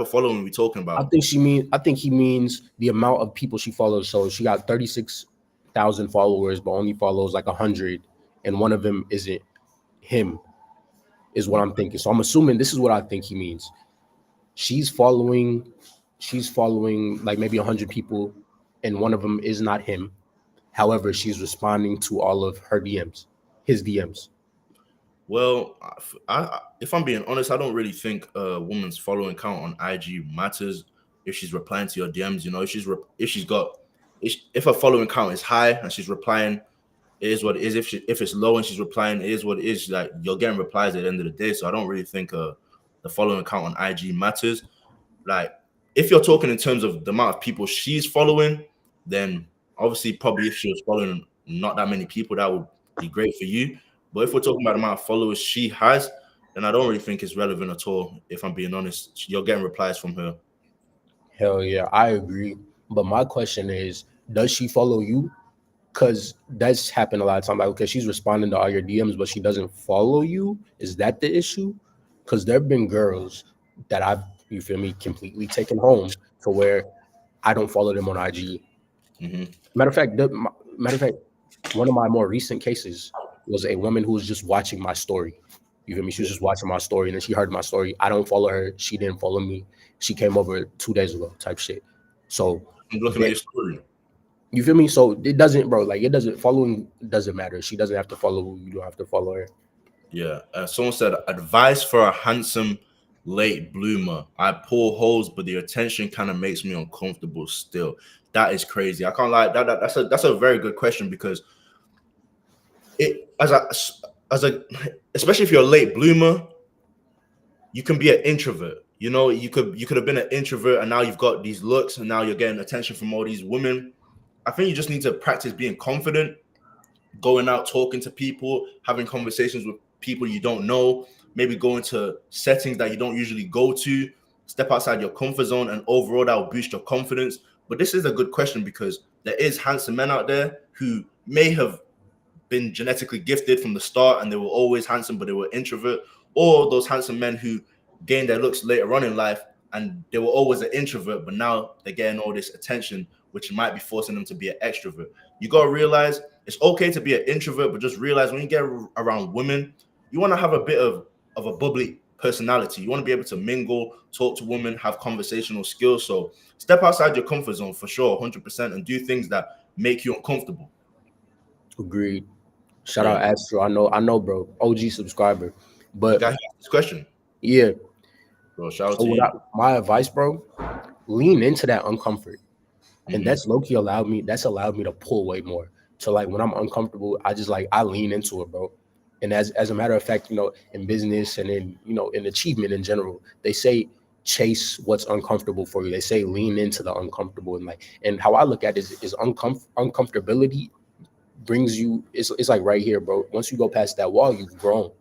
following are we talking I about? think I think he means the amount of people she follows. So she got 36,000 followers, but only follows like 100, and one of them isn't him. Is what I'm thinking. So I'm assuming this is what I think he means. She's following, she's following like maybe 100 people, and one of them is not him. However, she's responding to all of her DMs, his DMs. Well, if I'm being honest, I don't really think a woman's following count on IG matters if she's replying to your DMs. You know, if her following count is high and she's replying, it is what it is. If it's low and she's replying, it is what it is. Like you're getting replies at the end of the day. So I don't really think the following count on IG matters. Like if you're talking in terms of the amount of people she's following, then obviously probably if she was following not that many people, that would be great for you. But if we're talking about the amount of followers she has, then I don't really think it's relevant at all. If I'm being honest, you're getting replies from her. Hell yeah, I agree. But my question is, does she follow you? Because that's happened a lot of times. Like, okay, she's responding to all your DMs, but she doesn't follow you. Is that the issue? Because there have been girls that I've, you feel me, completely taken home to where I don't follow them on IG. Hmm. Matter of fact, one of my more recent cases was a woman who was just watching my story. You feel me? She was just watching my story, and then she heard my story. I don't follow her. She didn't follow me. She came over 2 days ago, type shit. So I'm looking at that, your story. you feel me? So it doesn't, bro. Like it doesn't. Following doesn't matter. She doesn't have to follow you. You don't have to follow her. Yeah. Someone said advice for a handsome late bloomer. I pull holes, but the attention kind of makes me uncomfortable still. That is crazy. I can't lie. That's a very good question because it as a especially if you're a late bloomer, you can be an introvert. You know, you could have been an introvert and now you've got these looks and now you're getting attention from all these women. I think you just need to practice being confident, going out, talking to people, having conversations with people you don't know, maybe going to settings that you don't usually go to, step outside your comfort zone, and overall that will boost your confidence. But this is a good question because there is handsome men out there who may have been genetically gifted from the start and they were always handsome, but they were introvert, or those handsome men who gained their looks later on in life and they were always an introvert, but now they're getting all this attention, which might be forcing them to be an extrovert. You got to realize it's okay to be an introvert, but just realize when you get around women, you want to have a bit of a bubbly personality. You want to be able to mingle, talk to women, have conversational skills. So step outside your comfort zone for sure, 100%, and do things that make you uncomfortable. Agreed. Shout Yeah. out Astro. I know, bro. OG subscriber. The But guy who asked this question, yeah. bro, shout out So to you. my advice, bro, lean into that uncomfort. And Hmm. that's low-key allowed me to pull way more. So like when I'm uncomfortable, I just like I lean into it, bro. And as a matter of fact, in business and in achievement in general, they say chase what's uncomfortable for you. They say lean into the uncomfortable. And how I look at it is uncomfortability brings you, it's like right here, bro. Once you go past that wall, you've grown.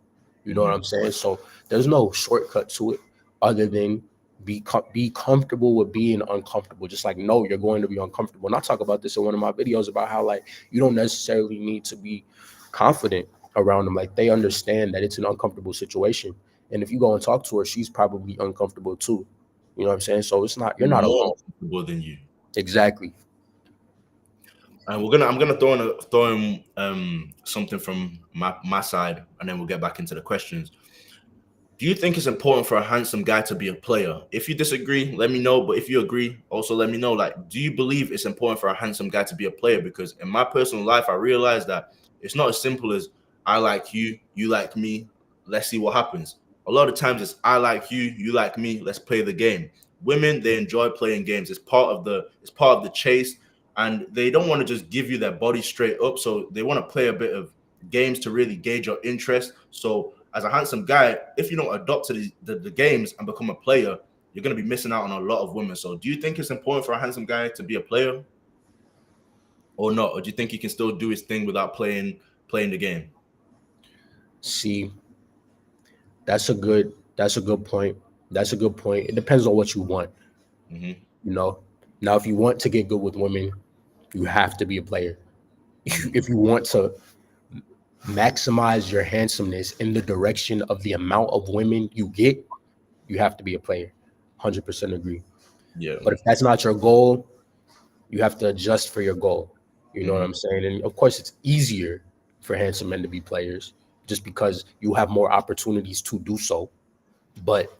You know what Hmm. I'm saying? So there's no shortcut to it other than be comfortable with being uncomfortable. Just like no, you're going to be uncomfortable. And I talk about this in one of my videos about how like you don't necessarily need to be confident around them. Like they understand that it's an uncomfortable situation. And if you go and talk to her, she's probably uncomfortable too. You know what I'm saying? So it's not, you're not More alone. uncomfortable than you. Exactly. And I'm gonna throw in something from my side, and then we'll get back into the questions. Do you think it's important for a handsome guy to be a player? If you disagree, let me know. But if you agree, also let me know. Like, do you believe it's important for a handsome guy to be a player? Because in my personal life, I realized that it's not as simple as I like you, you like me, let's see what happens. A lot of times it's I like you like me, let's play the game. Women, they enjoy playing games. It's part of the chase, and they don't want to just give you their body straight up. So they want to play a bit of games to really gauge your interest. So as a handsome guy, if you don't adopt to the games and become a player, you're going to be missing out on a lot of women. So do you think it's important for a handsome guy to be a player or not? Or do you think he can still do his thing without playing the game? See, that's a good point. That's a good point. It depends on what you want, Mm-hmm. you know. Now, if you want to get good with women, you have to be a player. Mm-hmm. If you want to maximize your handsomeness in the direction of the amount of women you get, you have to be a player. 100% agree. Yeah. But if that's not your goal, you have to adjust for your goal. You know what Mm-hmm. I'm saying? And of course, it's easier for handsome men to be players just because you have more opportunities to do so. But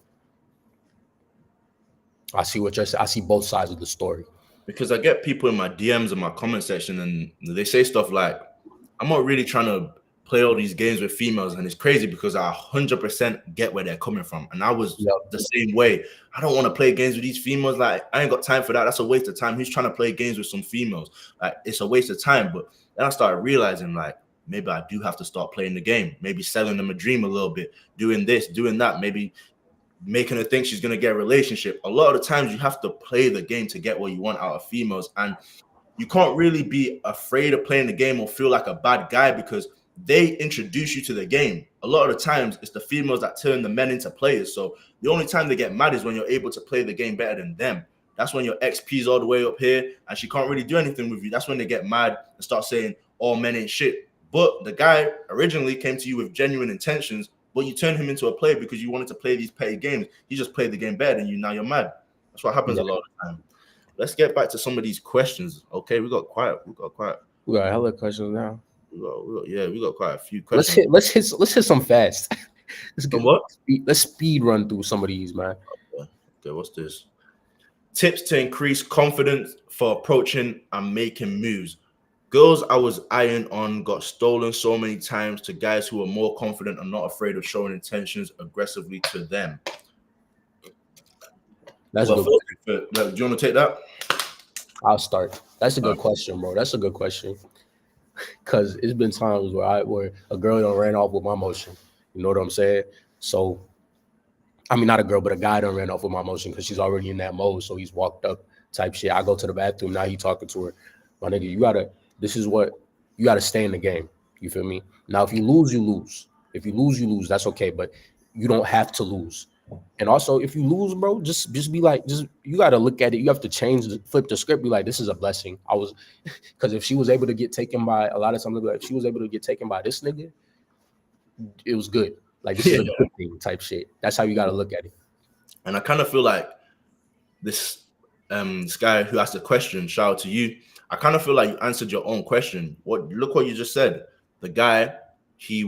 I see what you're saying. I see both sides of the story. Because I get people in my DMs and my comment section, and they say stuff like, I'm not really trying to play all these games with females. And it's crazy because I 100% get where they're coming from. And I was Yep. the same way. I don't want to play games with these females. Like, I ain't got time for that. That's a waste of time. Who's trying to play games with some females? Like, it's a waste of time. But then I started realizing, like, maybe I do have to start playing the game, maybe selling them a dream a little bit, doing this, doing that, maybe making her think she's going to get a relationship. A lot of the times you have to play the game to get what you want out of females. And you can't really be afraid of playing the game or feel like a bad guy because they introduce you to the game. A lot of the times it's the females that turn the men into players. So the only time they get mad is when you're able to play the game better than them. That's when your XP's all the way up here and she can't really do anything with you. That's when they get mad and start saying all men ain't shit. But the guy originally came to you with genuine intentions, but you turned him into a player because you wanted to play these petty games. He just played the game better than you. Now you're mad. That's what happens Yeah. a lot of the time. Let's get back to some of these questions. Okay, We got hella questions now. we got quite a few Let's questions. hit let's hit some fast. let's get And what? let's speed run through some of these, man. Okay, what's this? Tips to increase confidence for approaching and making moves. Girls I was eyeing on got stolen so many times to guys who are more confident and not afraid of showing intentions aggressively to them. That's a Well, good. first, do you want to take that? I'll start. That's a good question, bro. That's a good question. Cause it's been times where a girl done ran off with my motion. You know what I'm saying? So I mean, not a girl, but a guy done ran off with my motion because she's already in that mode. So he's walked up type shit. I go to the bathroom. Now he talking to her. My nigga, this is what, you gotta stay in the game. You feel me? Now, if you lose, you lose. If you lose, you lose. That's okay. But you don't have to lose. And also, if you lose, bro, just be like, you gotta look at it. You have to flip the script. Be like, this is a blessing. Because if she was able to get taken by, a lot of times, like, if she was able to get taken by this nigga, it was good. Like, this is a good thing type shit. That's how you gotta look at it. And I kind of feel like this this guy who asked the question, shout out to you. I kind of feel like you answered your own question. Look what you just said. The guy, he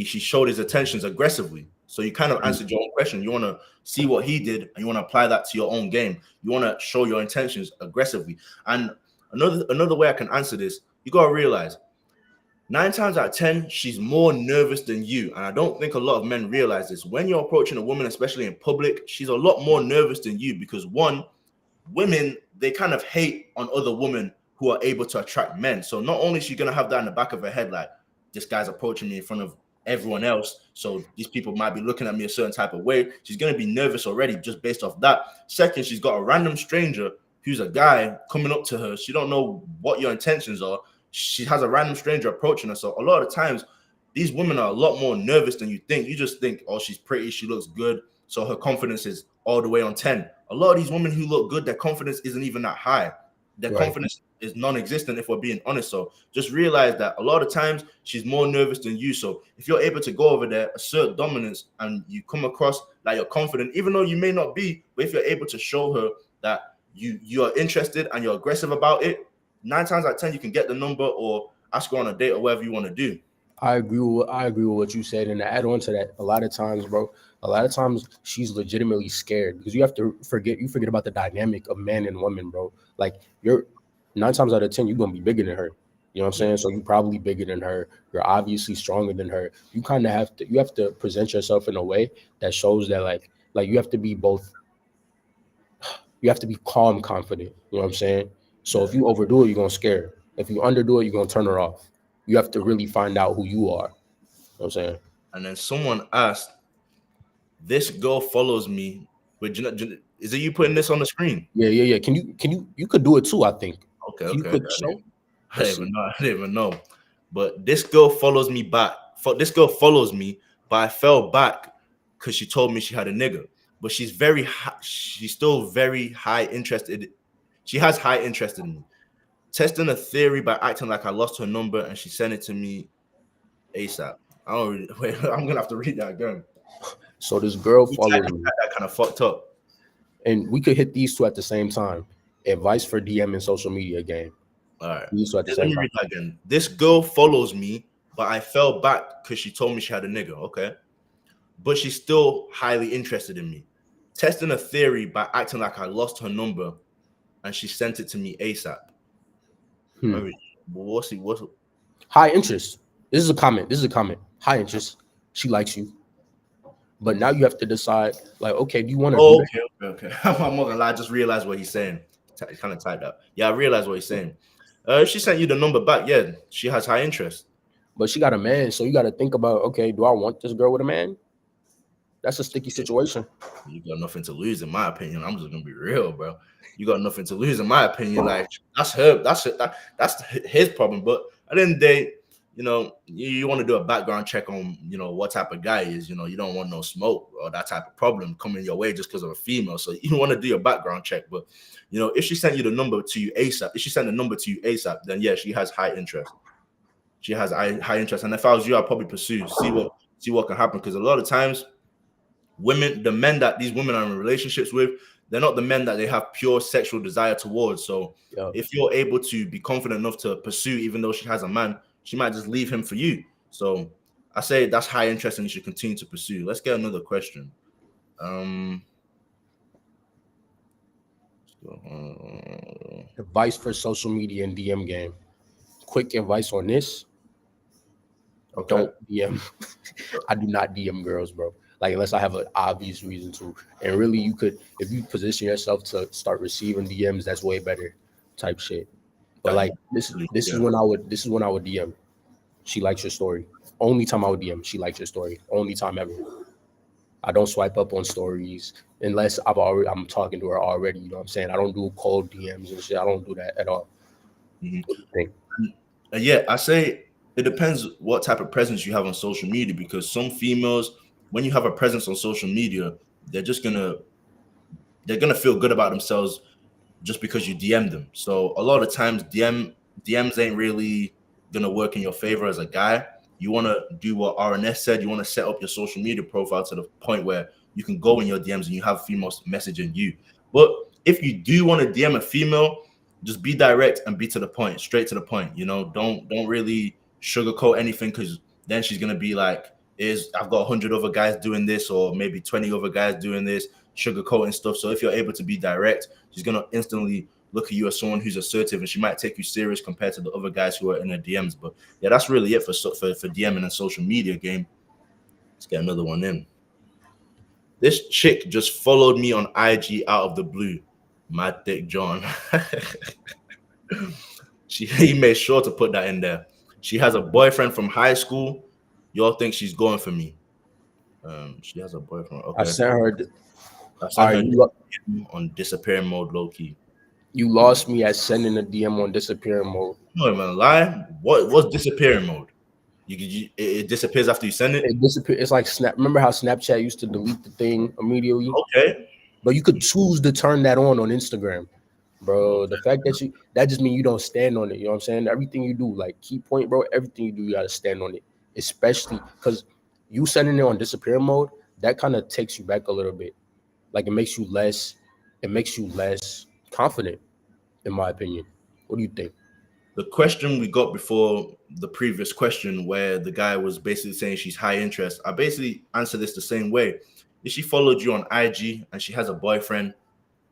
showed his attentions aggressively. So you kind of answered your own question. You want to see what he did and you want to apply that to your own game. You want to show your intentions aggressively. And another way I can answer this, you gotta realize 9 times out of 10, she's more nervous than you. And I don't think a lot of men realize this. When you're approaching a woman, especially in public, she's a lot more nervous than you because one, women, they kind of hate on other women who are able to attract men. So not only is she going to have that in the back of her head, like, this guy's approaching me in front of everyone else, so these people might be looking at me a certain type of way. She's going to be nervous already just based off that. Second, she's got a random stranger who's a guy coming up to her. She don't know what your intentions are. She has a random stranger approaching her. So a lot of times, these women are a lot more nervous than you think. You just think, oh, she's pretty, she looks good, so her confidence is all the way on 10. A lot of these women who look good, their confidence isn't even that high. Their confidence is non-existent, if we're being honest. So just realize that a lot of times she's more nervous than you. So if you're able to go over there, assert dominance, and you come across like you're confident, even though you may not be, but if you're able to show her that you are interested and you're aggressive about it, 9 times out of 10 you can get the number or ask her on a date or whatever you want to do. I agree with what you said, and to add on to that, a lot of times she's legitimately scared because you forget about the dynamic of man and woman, bro. Like, you're 9 times out of 10 you're gonna be bigger than her. You know what I'm saying? So you're probably bigger than her. You're obviously stronger than her. You kind of have to present yourself in a way that shows that like you have to be both. You have to be calm, confident. You know what I'm saying? So if you overdo it, you're gonna scare her. If you underdo it, you're gonna turn her off. You have to really find out who you are. You know what I'm saying? And then someone asked, this girl follows me But is it you putting this on the screen? Yeah. You could do it too, I think. Can you Okay. click show? I Let's didn't see. even know. I didn't even know. But this girl follows me back. This girl follows me, but I fell back because she told me she had a nigga. But she's still very high interested. She has high interest in me. Testing a theory by acting like I lost her number, and she sent it to me ASAP. I don't really, wait. I'm gonna have to read that again. So this girl You type follows me, that kind of fucked up. and we could hit these two at the same time. Advice for DM and social media game. All right. These two at the Let same me time. read that again. This girl follows me, but I fell back because she told me she had a nigga. Okay. But she's still highly interested in me. Testing a theory by acting like I lost her number, and she sent it to me ASAP. Hmm. What's High interest. This is a comment. High interest. She likes you. But now you have to decide, like, okay, do you want to do Oh, that? okay. I'm not gonna lie, I just realized what he's saying. Kind of typed up. Yeah, I realized what he's saying. If she sent you the number back, yeah, she has high interest. But she got a man, so you got to think about, okay, do I want this girl with a man? That's a sticky situation. You got nothing to lose, in my opinion. I'm just gonna be real, bro. You got nothing to lose, in my opinion. Like that's her, that's his problem. But at the end of the day, you want to do a background check on, what type of guy he is. You don't want no smoke or that type of problem coming your way just because of a female. So you want to do your background check. But if she sent you the number to you ASAP, if she sent the number to you ASAP, then yeah, she has high interest. She has high interest. And if I was you, I'd probably pursue, see what can happen. Because a lot of times the men that these women are in relationships with, they're not the men that they have pure sexual desire towards. So if you're able to be confident enough to pursue, even though she has a man, she might just leave him for you. So I say that's high interest and you should continue to pursue. Let's get another question. Advice for social media and DM game. Quick advice on this. Okay. Don't DM. I do not DM girls, bro. Like, unless I have an obvious reason to. And really, you could, if you position yourself to start receiving DMs, that's way better type shit. But like this is when I would DM. She likes your story. Only time I would DM. She likes your story. Only time ever. I don't swipe up on stories unless I'm talking to her already. You know what I'm saying? I don't do cold DMs and shit. I don't do that at all. Mhm. What do you think? Yeah, I say it depends what type of presence you have on social media, because some females, when you have a presence on social media, they're gonna feel good about themselves just because you DM them. So a lot of times DMs ain't really gonna work in your favor as a guy. You want to do what RNS said. You want to set up your social media profile to the point where you can go in your DMs and you have females messaging you. But if you do want to DM a female, just be direct and be to the point, straight to the point. Don't really sugarcoat anything, because then she's gonna be like, I've got 100 other guys doing this, or maybe 20 other guys doing this, sugarcoating stuff. So if you're able to be direct, she's gonna instantly look at you as someone who's assertive, and she might take you serious compared to the other guys who are in her DMs. But yeah, that's really it for DMing and social media game. Let's get another one in. This chick just followed me on IG out of the blue. My dick John. He made sure to put that in there. She has a boyfriend from high school. Y'all think she's going for me? She has a boyfriend. Okay. I sent her. I All sent right, her on disappearing mode, low key. you lost me at sending a DM on disappearing mode. No, even lie. What's disappearing mode? It disappears after you send it. It disappear. It's like Snap. Remember how Snapchat used to delete the thing immediately? Okay. But you could choose to turn that on Instagram, bro. The fact that just means you don't stand on it. You know what I'm saying? Everything you do, like key point, bro. Everything you do, you gotta stand on it. Especially because you sending it on disappear mode, that kind of takes you back a little bit. Like it makes you less confident, in my opinion. What do you think? The question we got before the previous question, where the guy was basically saying she's high interest, I basically answer this the same way. If she followed you on IG and she has a boyfriend,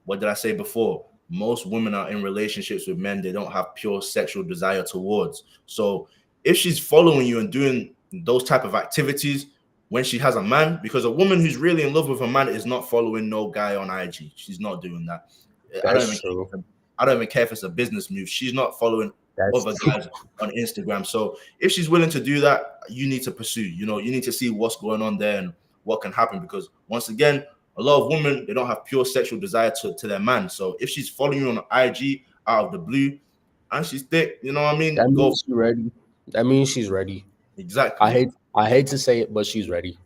what did I say before? Most women are in relationships with men they don't have pure sexual desire towards. So if she's following you and doing those type of activities when she has a man, because a woman who's really in love with a man is not following no guy on IG. She's not doing that. That's true. I don't even care if it's a business move. She's not following That's other true. guys on Instagram. So if she's willing to do that, you need to pursue. You need to see what's going on there and what can happen. Because once again, a lot of women, they don't have pure sexual desire to their man. So if she's following you on IG out of the blue and she's thick, you know what I mean? That Go means she's ready. That means she's ready. I exactly. hate I hate to say it, but she's ready.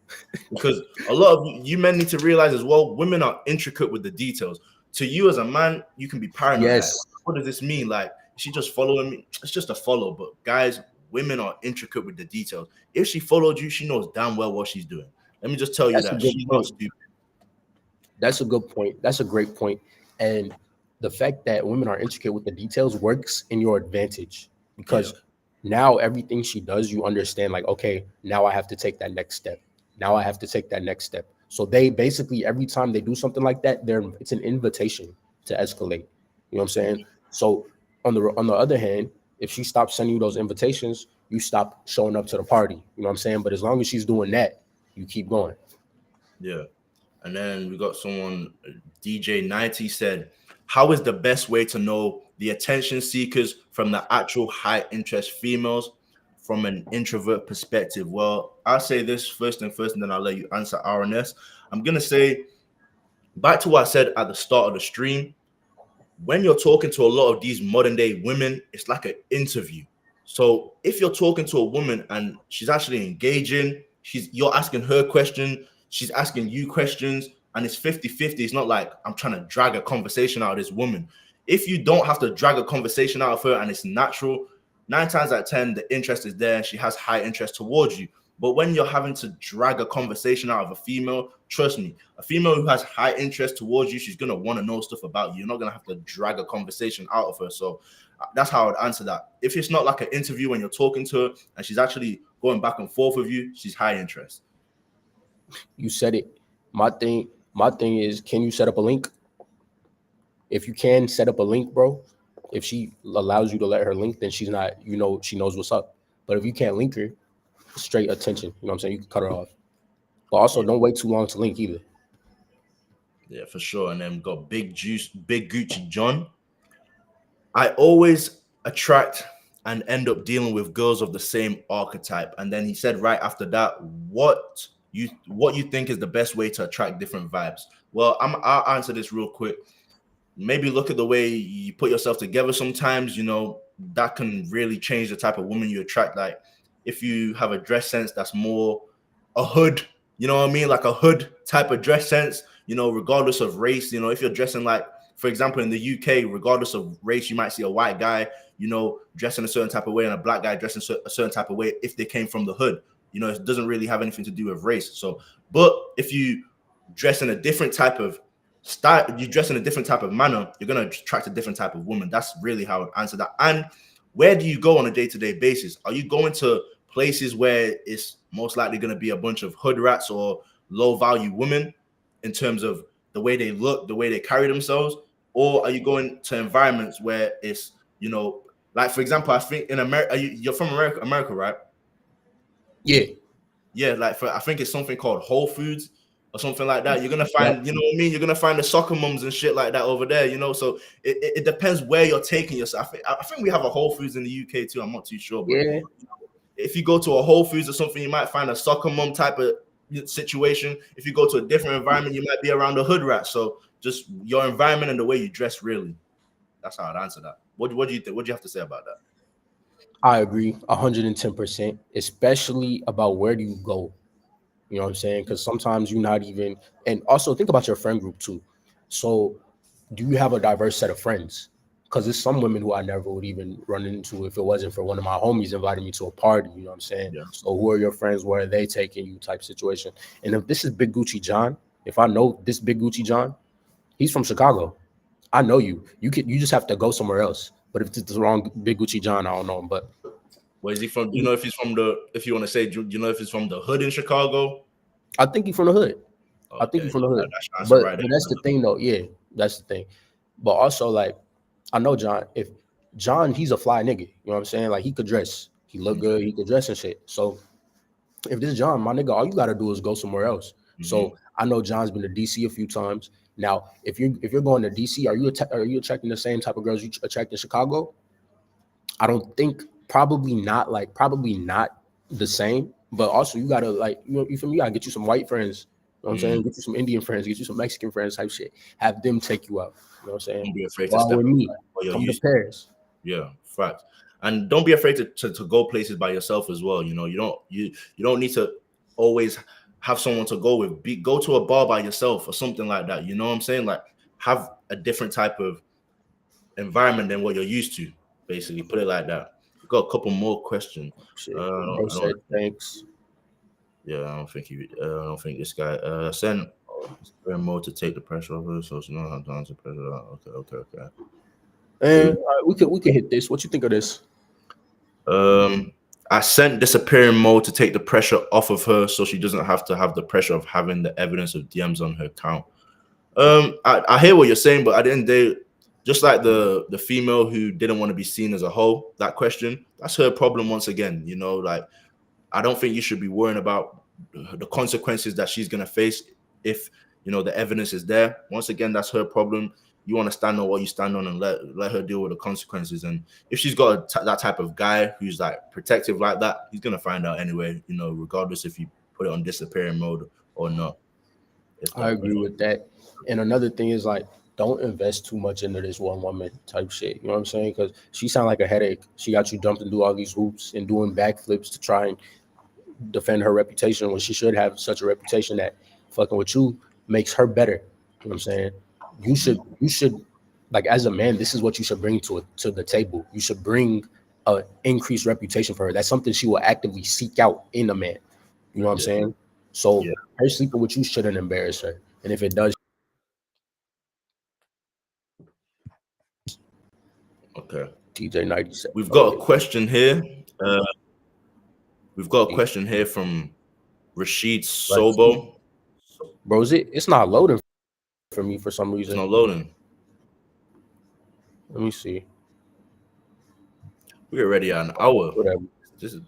Because a lot of you men need to realize as well, women are intricate with the details. To you as a man, you can be paranoid. Like, Yes, what does this mean? Like, is she just following me? It's just a follow. But guys, women are intricate with the details. If she followed you, she knows damn well what she's doing. Let me just tell you that's a that good she's not point. stupid. That's a good point. That's a great point. And the fact that women are intricate with the details works in your advantage Yeah, because now everything she does, you understand, like, okay, now I have to take that next step. Now I have to take that next step. So they basically, every time they do something like that, it's an invitation to escalate. You know what I'm saying? So on the other hand, if she stops sending you those invitations, you stop showing up to the party. You know what I'm saying? But as long as she's doing that, you keep going. yeah. And then we got someone, DJ 90 said, how is the best way to know the attention seekers from the actual high interest females from an introvert perspective? Well, I'll say this first and first, and then I'll let you answer RNS. I'm going to say back to what I said at the start of the stream. When you're talking to a lot of these modern day women, it's like an interview. So if you're talking to a woman and she's actually engaging, you're asking her question, she's asking you questions, and it's 50-50. It's not like I'm trying to drag a conversation out of this woman. If you don't have to drag a conversation out of her and it's natural, 9 times out of 10, the interest is there. She has high interest towards you. But when you're having to drag a conversation out of a female, trust me, a female who has high interest towards you, she's gonna want to know stuff about you. You're not gonna have to drag a conversation out of her. So that's how I would answer that. If it's not like an interview when you're talking to her and she's actually going back and forth with you, she's high interest. You said it. My thing is, can you set up a link? If you can set up a link, bro, if she allows you to let her link, then she's not, she knows what's up. But if you can't link her, straight attention. You know what I'm saying? You can cut her off. But also Yeah, don't wait too long to link either. yeah, for sure. And then we got Big Juice, Big Gucci John. I always attract and end up dealing with girls of the same archetype. And then he said right after that, what you think is the best way to attract different vibes? Well, I'll answer this real quick. Maybe look at the way you put yourself together sometimes, that can really change the type of woman you attract. Like if you have a dress sense that's more a hood, you know what I mean? Like a hood type of dress sense, regardless of race, if you're dressing like, for example, in the UK, regardless of race, you might see a white guy, dressing a certain type of way and a black guy dressing a certain type of way if they came from the hood. It doesn't really have anything to do with race. So, but if you dress in a different type of style, you dress in a different type of manner, you're going to attract a different type of woman. That's really how I would answer that. And where do you go on a day-to-day basis? Are you going to places where it's most likely going to be a bunch of hood rats or low-value women in terms of the way they look, the way they carry themselves? Or are you going to environments where it's, like, for example, I think in America, you're from America, right? Yeah. Yeah, like I think it's something called Whole Foods or something like that. You're gonna Yep. find, you know what I mean? You're gonna find the soccer mums and shit like that over there, So it depends where you're taking yourself. I think we have a Whole Foods in the UK too. I'm not too sure, but Yeah. if you go to a Whole Foods or something, you might find a soccer mum type of situation. If you go to a different environment, you might be around a hood rat. So just your environment and the way you dress, really. That's how I'd answer that. What do you think? What do you have to say about that? I agree 110%, especially about where do you go. You know what I'm saying? Because sometimes you're not even, and also think about your friend group too. So, do you have a diverse set of friends? Because there's some women who I never would even run into if it wasn't for one of my homies inviting me to a party. You know what I'm saying? Yeah. So, who are your friends? Where are they taking you? Type situation. And if this is Big Gucci John, if I know this Big Gucci John, he's from Chicago. I know you. You just have to go somewhere else. But if it's the wrong Big Gucci John, I don't know him. But Where is he from? Do you know if he's from if you want to say, do you know if he's from the hood in Chicago? I think he's from the hood. I think Okay, he's from the hood. that's your answer But right but that's the there. thing though. Yeah, that's the thing. But also like I know John. If John, he's a fly nigga. You know what I'm saying? Like he could dress. He look good. He could dress and shit. So if this is John, my nigga, all you gotta do is go somewhere else. Mm-hmm. So I know John's been to DC a few times. Now, if you're going to DC, are you attracting the same type of girls you attract in Chicago? I don't think probably not the same. But also you gotta like you feel me? You gotta get you some white friends know what I'm saying? Get you some Indian friends, get you some Mexican friends type shit. Have them take you out. You know what I'm saying? Don't be afraid Go to out step with me. outside what you're Come to used to. Paris. Yeah, fact. And don't be afraid to go places by yourself as well. You know, you don't need to always have someone to go with. Go to a bar by yourself or something like that. You know what I'm saying? Like have a different type of environment than what you're used to. Basically, put it like that. We've got a couple more questions. Shit. Bro I said don't. thanks. Yeah, I don't think this guy. Send mode to take the pressure off her, so she knows how to answer pressure. Okay. And we could hit this. What you think of this? I sent disappearing mode to take the pressure off of her, so she doesn't have to have the pressure of having the evidence of DMs on her account. I hear what you're saying, but at the end of the day, just like the female who didn't want to be seen as a hoe, that question, that's her problem once again. You know, like I don't think you should be worrying about the consequences that she's gonna face if the evidence is there. Once again, that's her problem. You want to stand on what you stand on and let her deal with the consequences. And if she's got that type of guy who's like protective like that, he's gonna find out anyway. Regardless if you put it on disappearing mode or not. If I that, agree with that. And another thing is like, don't invest too much into this one woman type shit. You know what I'm saying? Because she sound like a headache. She got you jumping through all these hoops and doing backflips to try and defend her reputation when she should have such a reputation that fucking with you makes her better. You know what I'm saying? You should like as a man, this is what you should bring to the table. You should bring a increased reputation for her. That's something she will actively seek out in a man. You know what I'm yeah, saying? So yeah, her sleeping with you shouldn't embarrass her. And if it does, okay. TJ 97. We've got a Okay. question here. We've got a question here from Rashid Let's see. Sobo. Bro, it's not loading for me for some It's reason. not loading. Let me see. We're already at an hour. Whatever. This is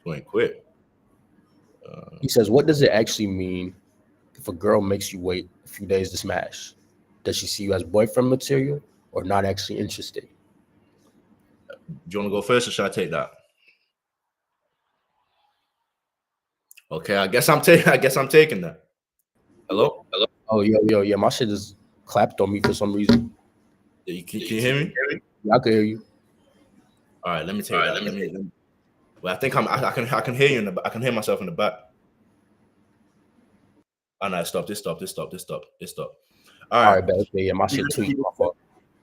going quick. He says, what does it actually mean if a girl makes you wait a few days to smash? Does she see you as boyfriend material or not actually interested? Do you want to go first, or should I take that? Okay, I guess I'm taking. I guess I'm taking that. Hello? Hello? Oh, yo, yeah, my shit just clapped on me for some reason. Yeah, can you hear me? Yeah, I can hear you. All right, let me All take right, that. Well, I think I can hear you in the. I can hear myself in the back. Oh no, stop. This stop. All All right. right, bet. Okay, yeah, my shit tweaked. My fault.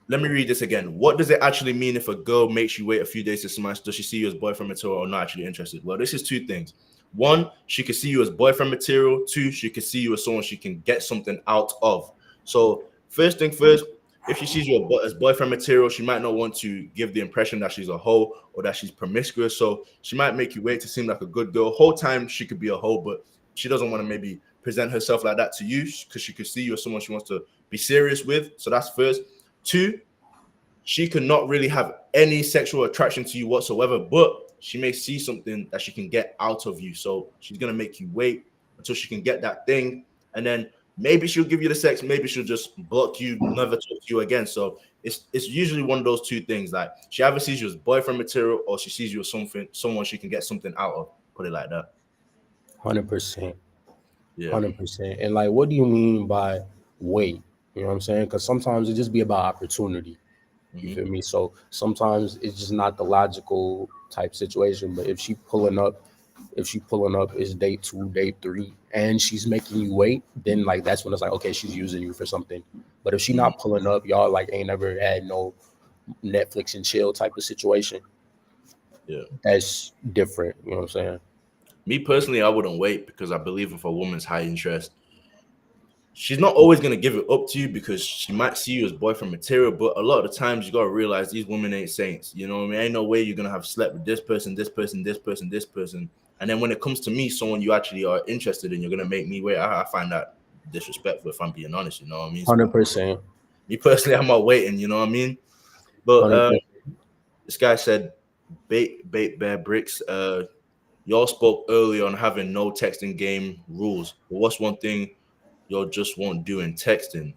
Let me read this again. What does it actually mean if a girl makes you wait a few days to smash? Does she see you as boyfriend material or not actually interested? Well, this is two things. One, she can see you as boyfriend material. Two, she can see you as someone she can get something out of. So, first thing first, if she sees you as boyfriend material, she might not want to give the impression that she's a hoe or that she's promiscuous. So, she might make you wait to seem like a good girl. Whole time she could be a hoe, but she doesn't want to maybe present herself like that to you because she could see you as someone she wants to be serious with. So, that's first. Two, she could not really have any sexual attraction to you whatsoever, but she may see something that she can get out of you. So she's gonna make you wait until she can get that thing, and then maybe she'll give you the sex, maybe she'll just block you, never talk to you again. So it's usually one of those two things. Like she either sees you as boyfriend material or she sees you as someone she can get something out of. Put it like that. 100%. Yeah. 100%. And like, what do you mean by wait? You know what I'm saying? Because sometimes it just be about opportunity. You Mm-hmm. feel me? So sometimes it's just not the logical type situation. But if she pulling up is day 2, day 3, and she's making you wait, then like that's when it's like, okay, she's using you for something. But if she Mm-hmm. not pulling up, y'all like ain't never had no Netflix and chill type of situation. Yeah. That's different. You know what I'm saying? Me personally, I wouldn't wait because I believe if a woman's high interest, she's not always gonna give it up to you because she might see you as boyfriend material. But a lot of the times, you gotta realize these women ain't saints. You know what I mean? Ain't no way you're gonna have slept with this person, this person, this person, this person, and then when it comes to me, someone you actually are interested in, you're gonna make me wait. I find that disrespectful if I'm being honest. You know what I mean? So 100%. me personally, I'm not waiting. You know what I mean? But 100%. this guy said, bait bear bricks. Y'all spoke earlier on having no texting game rules. But what's one thing y'all just won't do in texting?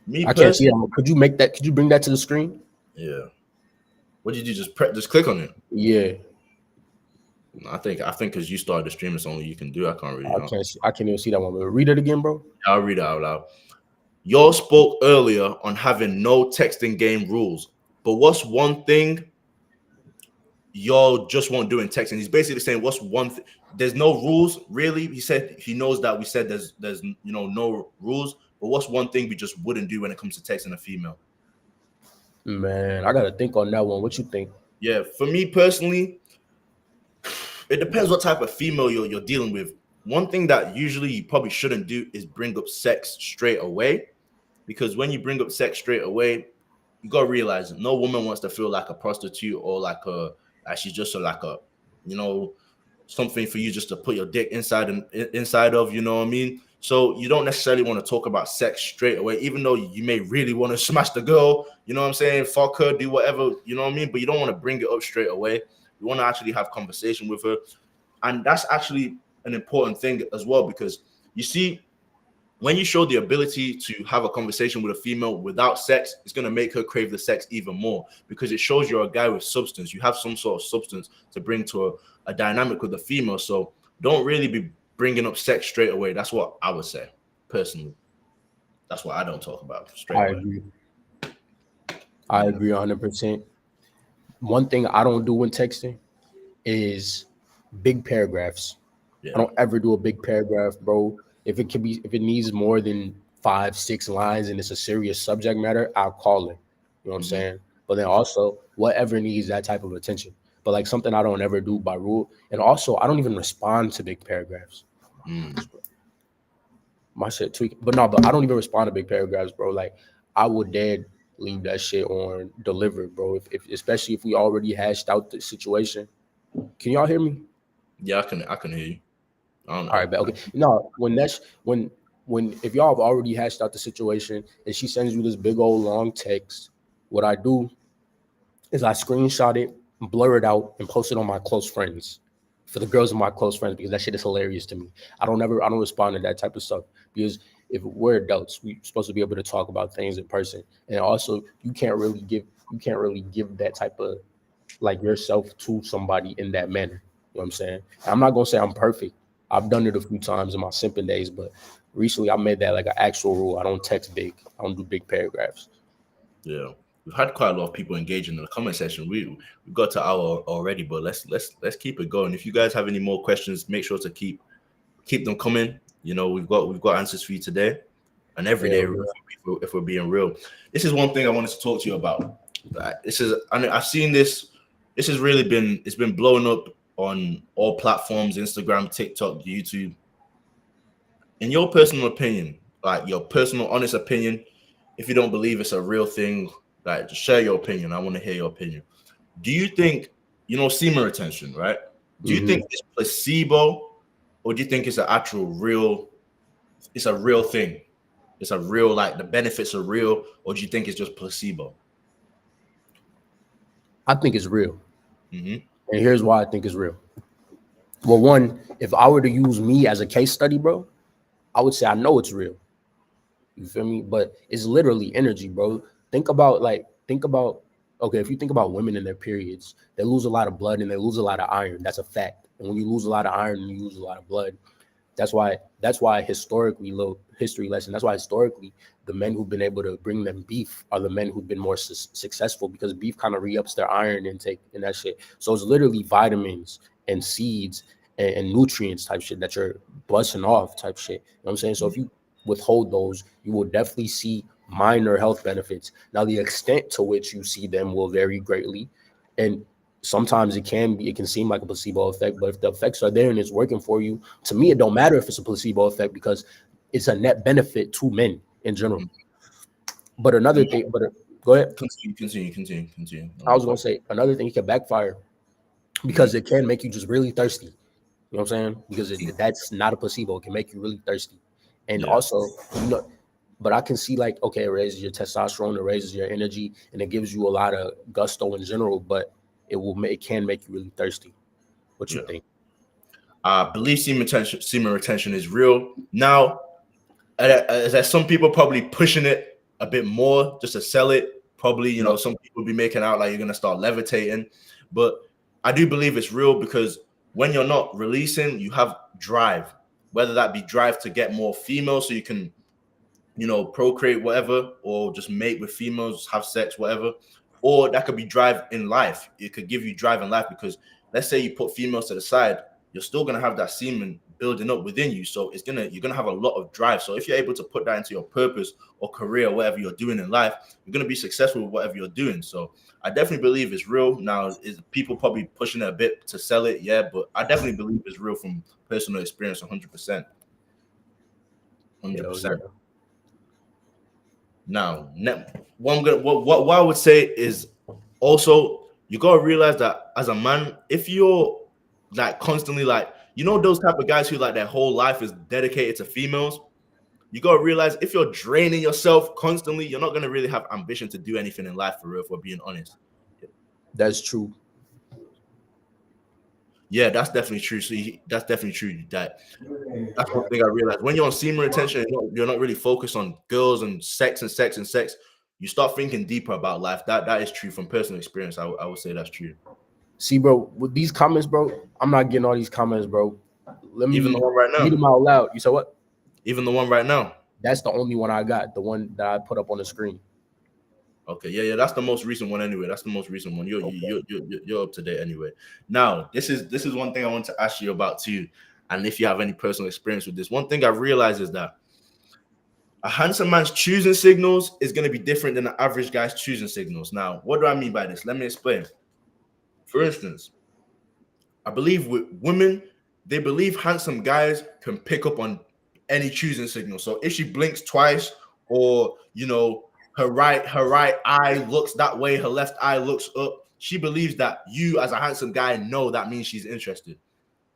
Me I can't see personally, that. Could you make that? Could you bring that to the screen? yeah. What did you just click on it? Yeah. I think because you started the stream, it's only you can do. I can't really. I can't even see that one. But read it again, bro. I'll read it out loud. Y'all spoke earlier on having no texting game rules, but what's one thing y'all just won't do in texting? He's basically saying, what's one thing? There's no rules, really. He said he knows that we said there's no rules, but what's one thing we just wouldn't do when it comes to texting a female? Man, I gotta think on that one. What you think? Yeah, for me personally, it depends what type of female you're dealing with. One thing that usually you probably shouldn't do is bring up sex straight away, because when you bring up sex straight away, you gotta realize no woman wants to feel like a prostitute or like she's just like a you know something for you just to put your dick inside of, you know what I mean? So you don't necessarily want to talk about sex straight away, even though you may really want to smash the girl, you know what I'm saying? Fuck her, do whatever, you know what I mean? But you don't want to bring it up straight away. You want to actually have conversation with her. And that's actually an important thing as well, because you see, when you show the ability to have a conversation with a female without sex, it's going to make her crave the sex even more, because it shows you're a guy with substance. You have some sort of substance to bring to a dynamic with the female. So don't really be bringing up sex straight away. That's what I would say personally. That's what I don't talk about straight I away. agree. I agree 100%. One thing I don't do when texting is big paragraphs. Yeah. I don't ever do a big paragraph, bro. If it needs more than 5, 6 lines and it's a serious subject matter, I'll call it. You know what I'm saying? But then also, whatever needs that type of attention. But like something I don't ever do by rule. And also, I don't even respond to big paragraphs. My shit tweak. But no, but I don't even respond to big paragraphs, bro. Like I would dead leave that shit on delivered, bro. If especially if we already hashed out the situation. Can y'all hear me? Yeah, I can hear you. I don't know. All right, but okay. No, when if y'all have already hashed out the situation and she sends you this big old long text, what I do is I screenshot it, blur it out, and post it on my close friends for the girls of my close friends, because that shit is hilarious to me. I don't respond to that type of stuff, because if we're adults, we're supposed to be able to talk about things in person. And also you can't really give that type of like yourself to somebody in that manner. You know what I'm saying? And I'm not gonna say I'm perfect. I've done it a few times in my simping days, but recently I made that like an actual rule. I don't text big. I don't do big paragraphs. Yeah. We've had quite a lot of people engaging in the comment section. We got to hour already, but let's keep it going. If you guys have any more questions, make sure to keep them coming. You know, we've got answers for you today and every day. If we're being real, this is one thing I wanted to talk to you about. I've seen this. This has really been blowing up on all platforms: Instagram, TikTok, YouTube. In your personal opinion, like your personal, honest opinion, if you don't believe it's a real thing, like just share your opinion. I want to hear your opinion. Do you think, semen retention, right? Do you think it's placebo, or do you think it's an actual real? It's a real thing. It's a real, like the benefits are real, or do you think it's just placebo? I think it's real. Mm-hmm. And here's why I think it's real. Well, one, if I were to use me as a case study, bro, I would say I know it's real. You feel me? But it's literally energy, bro. Think about okay, if you think about women in their periods, they lose a lot of blood and they lose a lot of iron. That's a fact. And when you lose a lot of iron and you lose a lot of blood, that's why historically, little history lesson. That's why historically the men who've been able to bring them beef are the men who've been more successful, because beef kind of re-ups their iron intake and that shit. So it's literally vitamins and seeds and nutrients type shit that you're busting off type shit. You know what I'm saying? So if you withhold those, you will definitely see minor health benefits. Now, the extent to which you see them will vary greatly. And sometimes it can seem like a placebo effect, but if the effects are there and it's working for you, to me, it don't matter if it's a placebo effect, because it's a net benefit to men in general. But another thing, go ahead. Continue. I was gonna say another thing, it can backfire because it can make you just really thirsty. You know what I'm saying? Because that's not a placebo. It can make you really thirsty. And also, but I can see like, okay, it raises your testosterone, it raises your energy, and it gives you a lot of gusto in general, but it can make you really thirsty. What you think? I believe semen retention is real. Now, as some people probably pushing it a bit more just to sell it. Probably, some people be making out like you're gonna start levitating, but I do believe it's real, because when you're not releasing, you have drive, whether that be drive to get more females so you can, procreate, whatever, or just mate with females, have sex, whatever. Or that could be drive in life. It could give you drive in life because let's say you put females to the side, you're still gonna have that semen building up within you. So you're gonna have a lot of drive. So if you're able to put that into your purpose or career, whatever you're doing in life, you're gonna be successful with whatever you're doing. So I definitely believe it's real. Now, is people probably pushing it a bit to sell it? Yeah, but I definitely believe it's real from personal experience, 100%. Hell yeah. 100%. Now, what I would say is also you gotta realize that as a man, if you're like constantly like those type of guys who like their whole life is dedicated to females, you gotta realize if you're draining yourself constantly, you're not gonna really have ambition to do anything in life for real. If we're being honest, That's true. yeah, that's definitely true. So that's definitely true. That's one thing I realized. When you're on semen retention, you're not really focused on girls and sex and sex and sex. You start thinking deeper about life. That is true from personal experience. I would say that's true. See, bro, with these comments, bro, I'm not getting all these comments, bro. Let Even me the one right read now. them out loud. You said what? Even the one right now. That's the only one I got. The one that I put up on the screen. Okay, yeah. That's the most recent one anyway. That's the most recent one. You're up to date anyway. Now, this is one thing I want to ask you about too. And if you have any personal experience with this, one thing I realized is that a handsome man's choosing signals is going to be different than the average guy's choosing signals. Now, what do I mean by this? Let me explain. For instance, I believe with women, they believe handsome guys can pick up on any choosing signal. So if she blinks twice, or her right eye looks that way, her left eye looks up, she believes that you as a handsome guy know that means she's interested.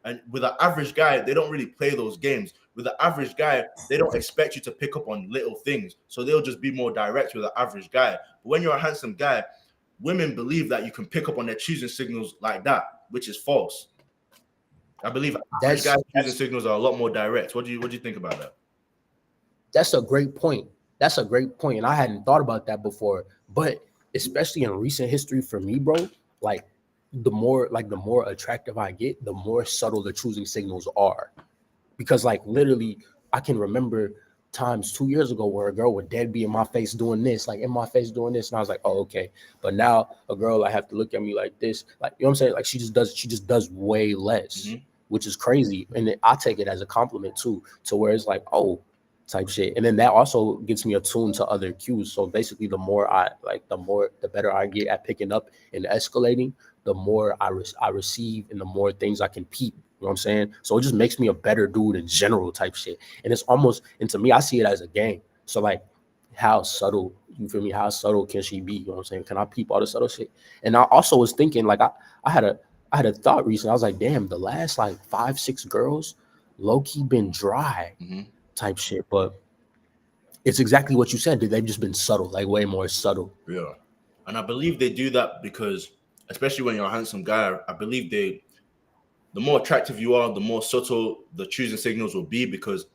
And with an average guy, they don't really play those games. With an average guy, they don't expect you to pick up on little things. So they'll just be more direct with an average guy. But when you're a handsome guy, women believe that you can pick up on their choosing signals like that, which is false. I believe average That's guys' choosing that's signals are a lot more direct. What do you think about that? that's a great point. That's a great point, and I hadn't thought about that before. But especially in recent history for me, bro, like the more attractive I get, the more subtle the choosing signals are. Because like literally, I can remember times 2 years ago where a girl would dead be in my face doing this, like in my face doing this, and I was like, oh okay. But now a girl like have to look at me like this, like you know what I'm saying? Like she just does way less, Mm-hmm. which is crazy, and I take it as a compliment too, to where it's like oh type shit, and then that also gets me attuned to other cues. So basically, the better I get at picking up and escalating, the more I receive, and the more things I can peep. You know what I'm saying? So it just makes me a better dude in general, type shit. And it's almost, and to me, I see it as a game. So like, how subtle, you feel me? How subtle can she be? You know what I'm saying? Can I peep all the subtle shit? And I also was thinking, like, I had a I had a thought recently. I was like, damn, the last like 5, 6 girls, low key been dry, Mm-hmm. type shit. But it's exactly what you said. They've just been subtle, like way more subtle. Yeah. And I believe they do that because, especially when you're a handsome guy, I believe the more attractive you are, the more subtle the choosing signals will be because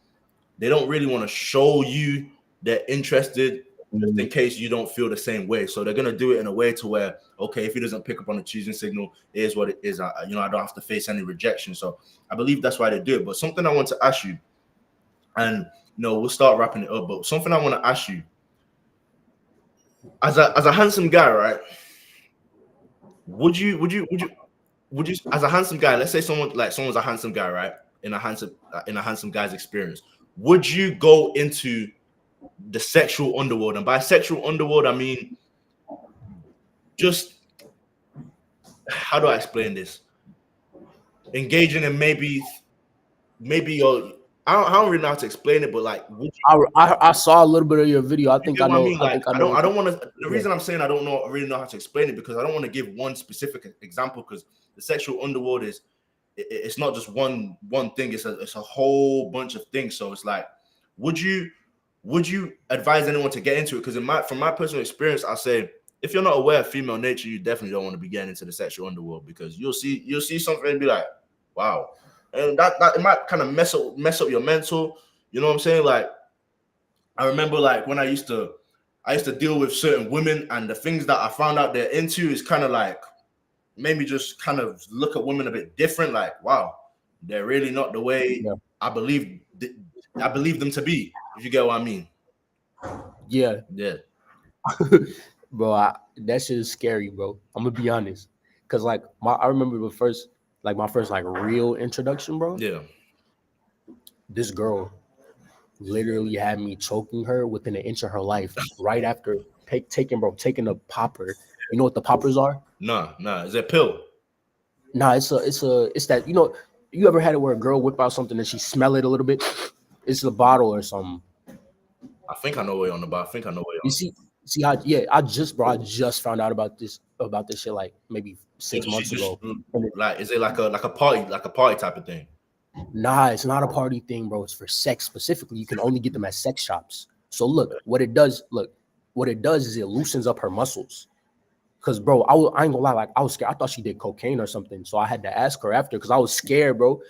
they don't really want to show you they're interested just in case you don't feel the same way. So they're gonna do it in a way to where, okay, if he doesn't pick up on the choosing signal, it is what it is. I don't have to face any rejection. So I believe that's why they do it. But something I want to ask you, and we'll start wrapping it up. But something I want to ask you, as a handsome guy, right? Would you as a handsome guy, let's say someone's a handsome guy, right? In a handsome guy's experience, would you go into the sexual underworld? And by sexual underworld, I mean just, how do I explain this? Engaging in maybe your, I don't really know how to explain it, but like, would I saw a little bit of your video. I you think get I what I know. mean? I Like, think I I know don't what I you. don't want to. The Yeah. reason I'm saying I don't really know how to explain it because I don't want to give one specific example because the sexual underworld is it's not just one thing. It's a whole bunch of things. So it's like, would you advise anyone to get into it? Because from my personal experience, I say if you're not aware of female nature, you definitely don't want to be getting into the sexual underworld because you'll see something and be like, wow, and that it might kind of mess up your mental. You know what I'm saying? Like I remember like when I used to deal with certain women and the things that I found out they're into is kind of like made me just kind of look at women a bit different. Like, wow, they're really not the way Yeah. I believe I believe them to be. If you get what I mean. Yeah, Yeah. bro, that shit is scary, bro. I'm gonna be honest, cause like I remember my first like real introduction, bro. Yeah. This girl literally had me choking her within an inch of her life right after taking a popper. You know what the poppers are? Nah. Is it a pill? Nah, it's that you ever had it where a girl whip out something and she smell it a little bit? It's a bottle or something. I think I know what you're on about. I think I know what you're You on. see, I just found out about this shit like maybe So six does she months just ago. And like, is it like a party type of thing? nah, it's not a party thing, bro. It's for sex specifically. You can only get them at sex shops. So what it does is it loosens up her muscles. Cause bro, I ain't gonna lie, like I was scared. I thought she did cocaine or something. So I had to ask her after because I was scared, bro.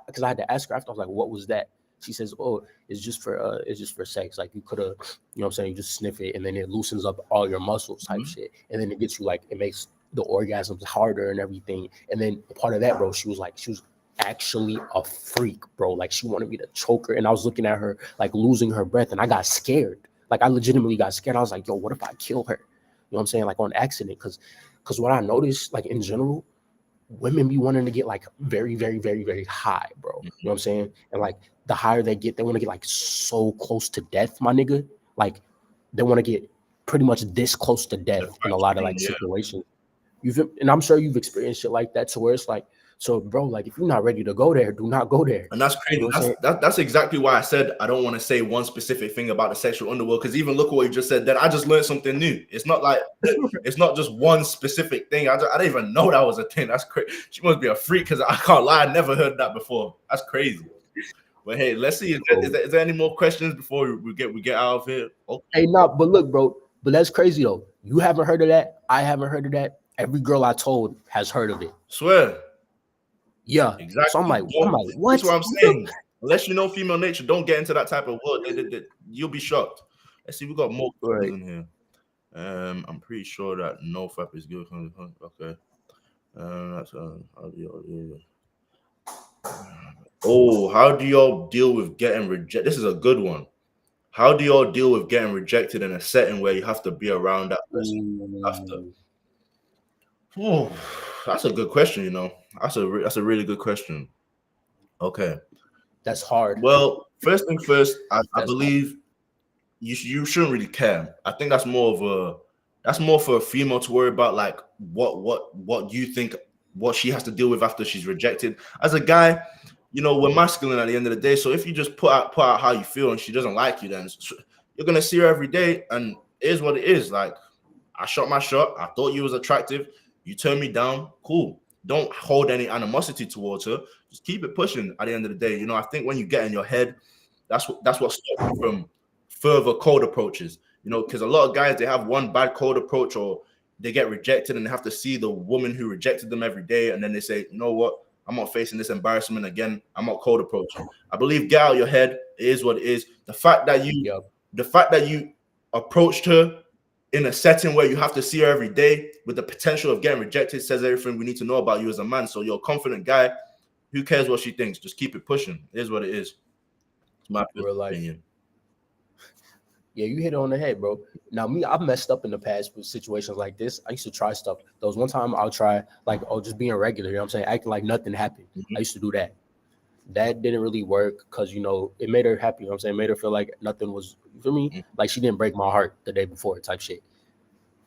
Because I had to ask her after. I was like, what was that? She says, oh, it's just for sex. Like you could have, you know what I'm saying, you just sniff it and then it loosens up all your muscles type Mhm. shit. And then it gets you like it makes the orgasms harder and everything. And then part of that, bro, she was actually a freak, bro. Like she wanted me to choke her. And I was looking at her like losing her breath, and I got scared. Like I legitimately got scared. I was like, yo, what if I kill her? You know what I'm saying? Like on accident. Cause what I noticed, like in general, women be wanting to get like very, very, very, very high, bro. You know what I'm saying? And like the higher they get, they want to get like so close to death, my nigga. Like they want to get pretty much this close to The death in a fact lot of stream, like yeah. situations. And I'm sure you've experienced shit like that to where it's like, so bro, like if you're not ready to go there, do not go there. And that's You know crazy. what I'm saying? That's exactly why I said I don't want to say one specific thing about the sexual underworld, because even look at what you just said. Then I just learned something new. It's not like it's not just one specific thing. I didn't even know that was a thing. That's crazy. She must be a freak because I can't lie. I never heard that before. That's crazy. But hey, let's see. Is there any more questions before we get out of here? Oh, Hey, no, but look, bro, but that's crazy though. You haven't heard of that. I haven't heard of that. Every girl I told has heard of it. swear. Yeah. So I'm Exactly. like, That's what? what I'm saying. Unless you know female nature, don't get into that type of world. You'll be shocked. Let's see. We got more Right. questions in here. I'm pretty sure that no fap is good. Okay. That's oh, how do y'all deal with getting rejected? This is a good one. How do y'all deal with getting rejected in a setting where you have to be around that person after? Ooh, Oh, that's a good question. That's a really good question. Okay. that's hard. Well, first thing first, I That's hard. believe you shouldn't really care. I think that's more for a female to worry about, like what you think what she has to deal with after she's rejected. As a guy, we're masculine at the end of the day. So if you just put out how you feel and she doesn't like you, then you're gonna see her every day, and it is what it is. Like, I shot my shot. I thought you was attractive. You turned me down. Cool. Don't hold any animosity towards her. Just keep it pushing. At the end of the day, I think when you get in your head, that's what stops you from further cold approaches. Because a lot of guys, they have one bad cold approach, or they get rejected and they have to see the woman who rejected them every day, and then they say, you know what? I'm not facing this embarrassment again. I'm not cold approaching. I believe get out of your head. It is what it is. Yep. The fact that you approached her in a setting where you have to see her every day with the potential of getting rejected says everything we need to know about you as a man. So you're a confident guy. Who cares what she thinks? Just keep it pushing. It is what it is. It's my Real life. opinion. Yeah, you hit it on the head, bro. Now, me, I've messed up in the past with situations like this. I used to try stuff. There was one time I'll try, like, just being regular, you know what I'm saying? Acting like nothing happened. Mhm. I used to do that. That didn't really work because, it made her happy, you know what I'm saying? It made her feel like nothing was, for me, Mhm. like she didn't break my heart the day before type shit.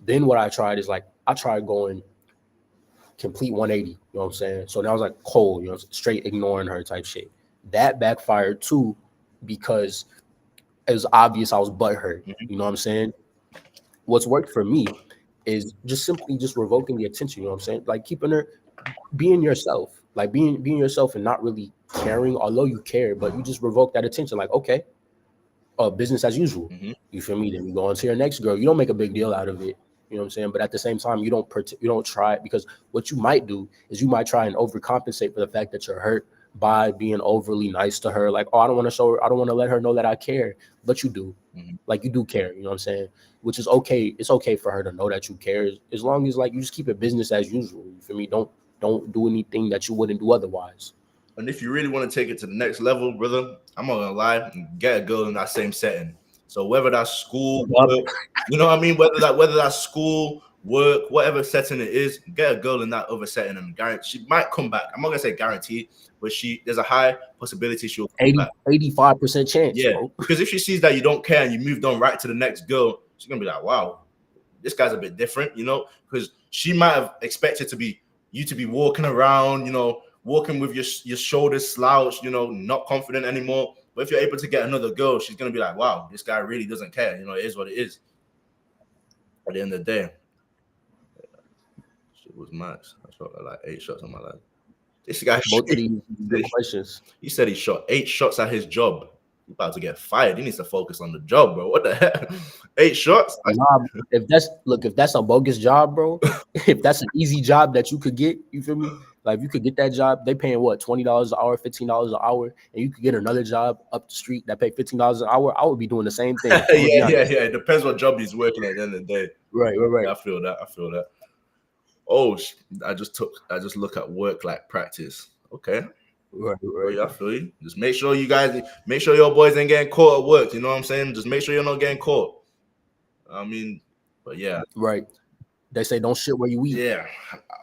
Then what I tried is like, I tried going complete 180, you know what I'm saying? So now I was like cold, straight ignoring her type shit. That backfired too because it was obvious I was butthurt, Mhm. you know what I'm saying? What's worked for me is just simply just revoking the attention, you know what I'm saying? Like keeping her being yourself, like being yourself and not really caring, although you care, but you just revoke that attention, like, okay, business as usual. Mhm. You feel me? Then you go on to your next girl. You don't make a big deal out of it. You know what I'm saying? But at the same time, you don't try it because what you might do is you might try and overcompensate for the fact that you're hurt by being overly nice to her. Like, oh, I don't want to show her, I don't want to let her know that I care, but you do. Mhm. Like, you do care. You know what I'm saying? Which is okay. It's okay for her to know that you care, as long as like you just keep it business as usual. You feel me? Don't do anything that you wouldn't do otherwise. And if you really want to take it to the next level, brother, I'm not gonna lie, get a girl in that same setting. So whether that's school, Yup. work, you know what I mean? Whether that's school, work, whatever setting it is, get a girl in that other setting and guarantee she might come back. I'm not gonna say guarantee, but there's a high possibility she'll come 80, back. 85% chance, Yeah, bro. because if she sees that you don't care and you moved on right to the next girl, she's gonna be like, wow, this guy's a bit different, because she might have expected you to be walking around, walking with your shoulders slouched, not confident anymore. But if you're able to get another girl, she's gonna be like, wow, this guy really doesn't care. It is what it is. At the end of the day, shit was max. I shot like 8 shots on my life. This guy, Both of these good questions. he said he shot 8 shots at his job. He's about to get fired. He needs to focus on the job, bro. What the heck? 8 shots? Nah, if that's a bogus job, bro. If that's an easy job that you could get, you feel me? Like, if you could get that job, they paying what, $20 an hour, $15 an hour, and you could get another job up the street that pay $15 an hour. I would be doing the same thing. I'm gonna be Yeah. honest. It depends what job he's working at the end of the day. Right. Yeah, I feel that. Oh, I just look at work like practice. Okay. Oh yeah, I feel you. Just make sure your boys ain't getting caught at work. You know what I'm saying? Just make sure you're not getting caught. I mean, but yeah. Right. They say don't shit where you eat. Yeah.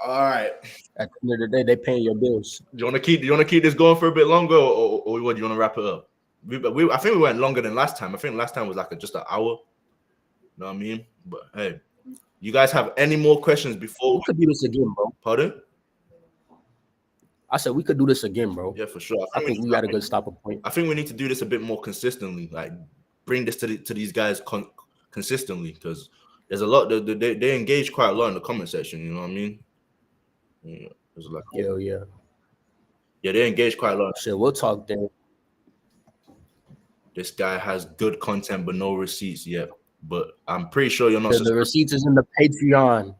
All right. At the end of the day, they paying your bills. Do you want to keep this going for a bit longer, or what? Do you want to wrap it up? I think we went longer than last time. I think last time was like just an hour. You know what I mean? But hey, you guys have any more questions before? We could do this again, bro. Pardon? I said we could do this again, bro. Yeah, for sure. I think we got a good stopping point. I think we need to do this a bit more consistently. Like, bring this to these guys consistently, because there's a lot. They engage quite a lot in the comment section. You know what I mean? Yeah, there's like, Hell yeah. Yeah, they engage quite a lot. Shit, we'll talk then. This guy has good content but no receipts yet. But I'm pretty sure you're not. The receipts is in the Patreon.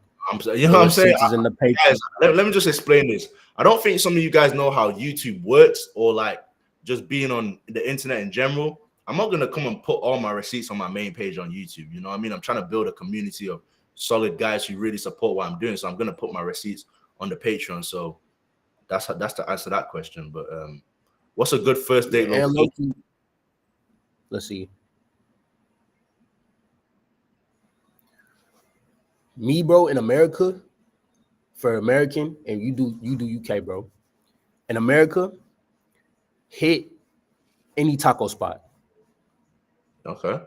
You know what I'm saying? Is in the Patreon. Guys, let me just explain this. I don't think some of you guys know how YouTube works, or like just being on the internet in general. I'm not gonna come and put all my receipts on my main page on YouTube. You know what I mean? I'm trying to build a community of solid guys who really support what I'm doing. So I'm gonna put my receipts on the Patreon. So that's to answer that question. But what's a good first date location? Let's see. Me, bro, in America, for American, and you do UK, bro. In America, hit any taco spot. Okay.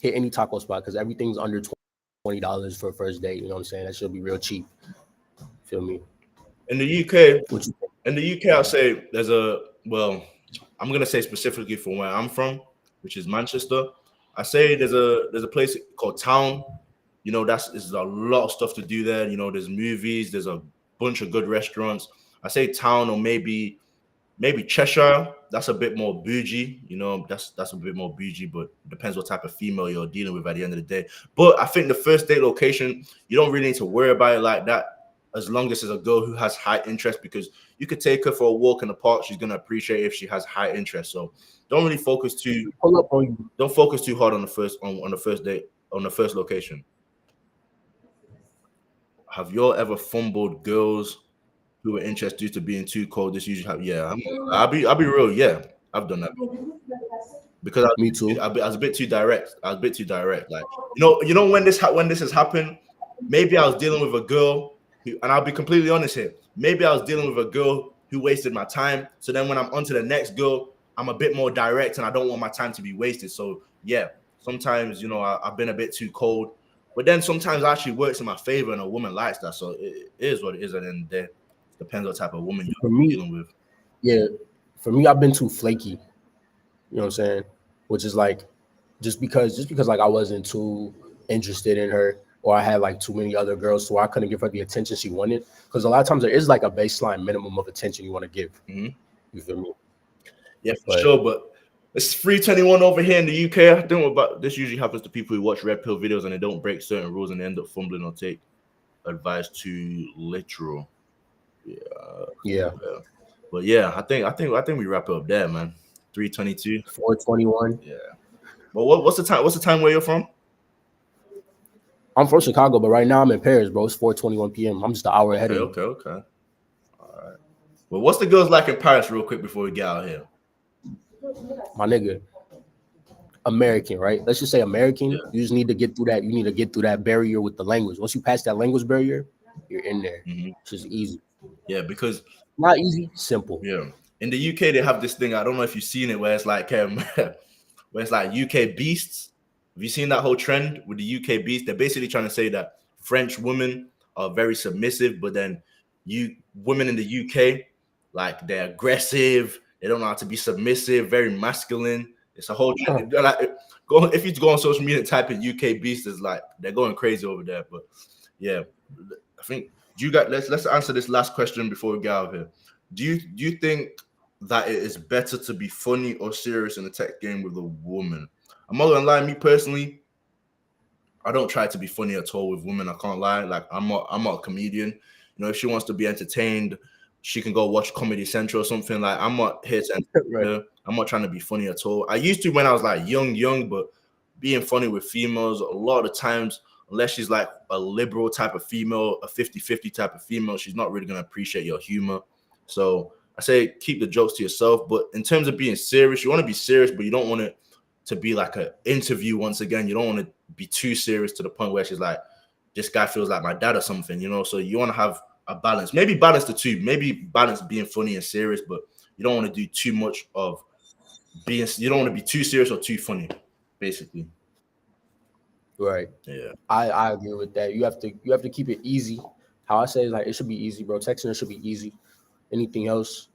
Hit any taco spot, because everything's under $20 for a first date. You know what I'm saying? That should be real cheap. Feel me? In the UK, What you think? In the UK, I'll say I'm gonna say specifically from where I'm from, which is Manchester. I say there's a place called Town. There's a lot of stuff to do there. There's movies, there's a bunch of good restaurants. I say Town, or maybe Cheshire. That's a bit more bougie. That's a bit more bougie, but it depends what type of female you're dealing with at the end of the day. But I think the first date location, you don't really need to worry about it like that, as long as it's a girl who has high interest, because you could take her for a walk in the park. She's gonna appreciate it if she has high interest. So don't really focus too. Pull up on you. Don't focus too hard on the first date, on the first location. Have y'all ever fumbled girls who were interested due to being too cold? This usually happens. Yeah, I'll be real. Yeah, I've done that because Me too. I was a bit too direct. Like, when this has happened, maybe I was dealing with a girl who, and I'll be completely honest here. Maybe I was dealing with a girl who wasted my time. So then when I'm onto the next girl, I'm a bit more direct, and I don't want my time to be wasted. So yeah, sometimes I've been a bit too cold. But then sometimes it actually works in my favor, and a woman likes that. So it is what it is at the end of the day. It depends what type of woman you're dealing with. Yeah, for me, I've been too flaky. You know what I'm saying? Which is like, just because like I wasn't too interested in her, or I had like too many other girls, so I couldn't give her the attention she wanted. Because a lot of times there is like a baseline minimum of attention you want to give. Mm-hmm. You feel me? Yeah, for sure. But it's 321 over here in the UK. I don't know about this. Usually happens to people who watch Red Pill videos and they don't break certain rules and they end up fumbling or take advice too literal. Yeah. But yeah, I think we wrap it up there, man. 3:22. 4:21. Yeah. But what's the time? What's the time where you're from? I'm from Chicago, but right now I'm in Paris, bro. It's 4:21 p.m. I'm just an hour ahead Okay, of you, okay. All right. Well, what's the girls like in Paris, real quick, before we get out here? my nigga. American, right? Let's just say American. Yeah. You just need to get through that. You need to get through that barrier with the language. Once you pass that language barrier, you're in there. Hmm. It's just easy. Yeah, because Not easy, simple. yeah, in the UK they have this thing. I don't know if you've seen it, where it's like where it's like UK beasts. Have you seen that whole trend with the UK beast? They're basically trying to say that French women are very submissive, but then you women in the UK, like they're aggressive. They don't know how to be submissive, very masculine. It's a whole Huh. trend. Like, if you go on social media and type in UK beast, is like they're going crazy over there. But yeah, I think do you got let's answer this last question before we get out of here. Do you think that it is better to be funny or serious in a tech game with a woman? I'm not gonna lie, me personally, I don't try to be funny at all with women. I can't lie. Like I'm not a comedian. You know, if she wants to be entertained, she can go watch Comedy Central or something. Like I'm not here to entertain Right. her. I'm not trying to be funny at all. I used to when I was like young, but being funny with females a lot of times, unless she's like a liberal type of female, a 50-50 type of female, she's not really gonna appreciate your humor. So I say keep the jokes to yourself. But in terms of being serious, you want to be serious, but you don't want it to be like an interview once again. You don't want to be too serious to the point where she's like, this guy feels like my dad or something, you know? So you want to have a balance. Maybe balance the two. Maybe balance being funny and serious, but you don't want to do too much of you don't want to be too serious or too funny, basically. Right. Yeah. I agree with that. You have to keep it easy. How I say is like it should be easy, bro. Texting it should be easy. Anything else,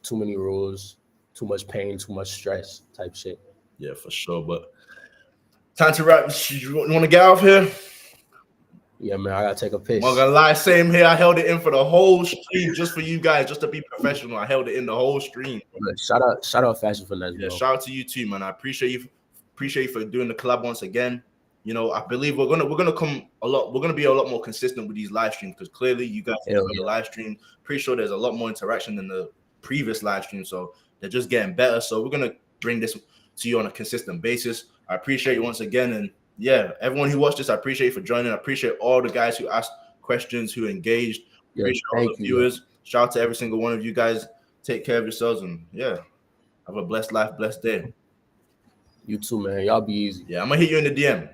too many rules, too much pain, too much stress type shit. Yeah, for sure. But time to wrap. You want to get out of here? Yeah, man, I gotta take a I'm not piss. gonna lie, same here. I held it in for the whole stream just for you guys, just to be professional. I held it in the whole stream. But shout out Fashion Finesse, Yeah, bro. shout out to you too, man. I appreciate you for doing the collab once again. You know, I believe we're gonna come a lot. We're gonna be a lot more consistent with these live streams because clearly you guys Hell enjoy the yeah. live stream. Pretty sure there's a lot more interaction than the previous live stream, so they're just getting better. So we're gonna bring this to you on a consistent basis. I appreciate you once again, and yeah, everyone who watched this, I appreciate you for joining. I appreciate all the guys who asked questions, who engaged. Yeah, Appreciate all the thank you. viewers. Shout out to every single one of you guys. Take care of yourselves, and yeah, have a blessed life, blessed day. You too, man. Y'all be easy. Yeah, I'm gonna hit you in the DM.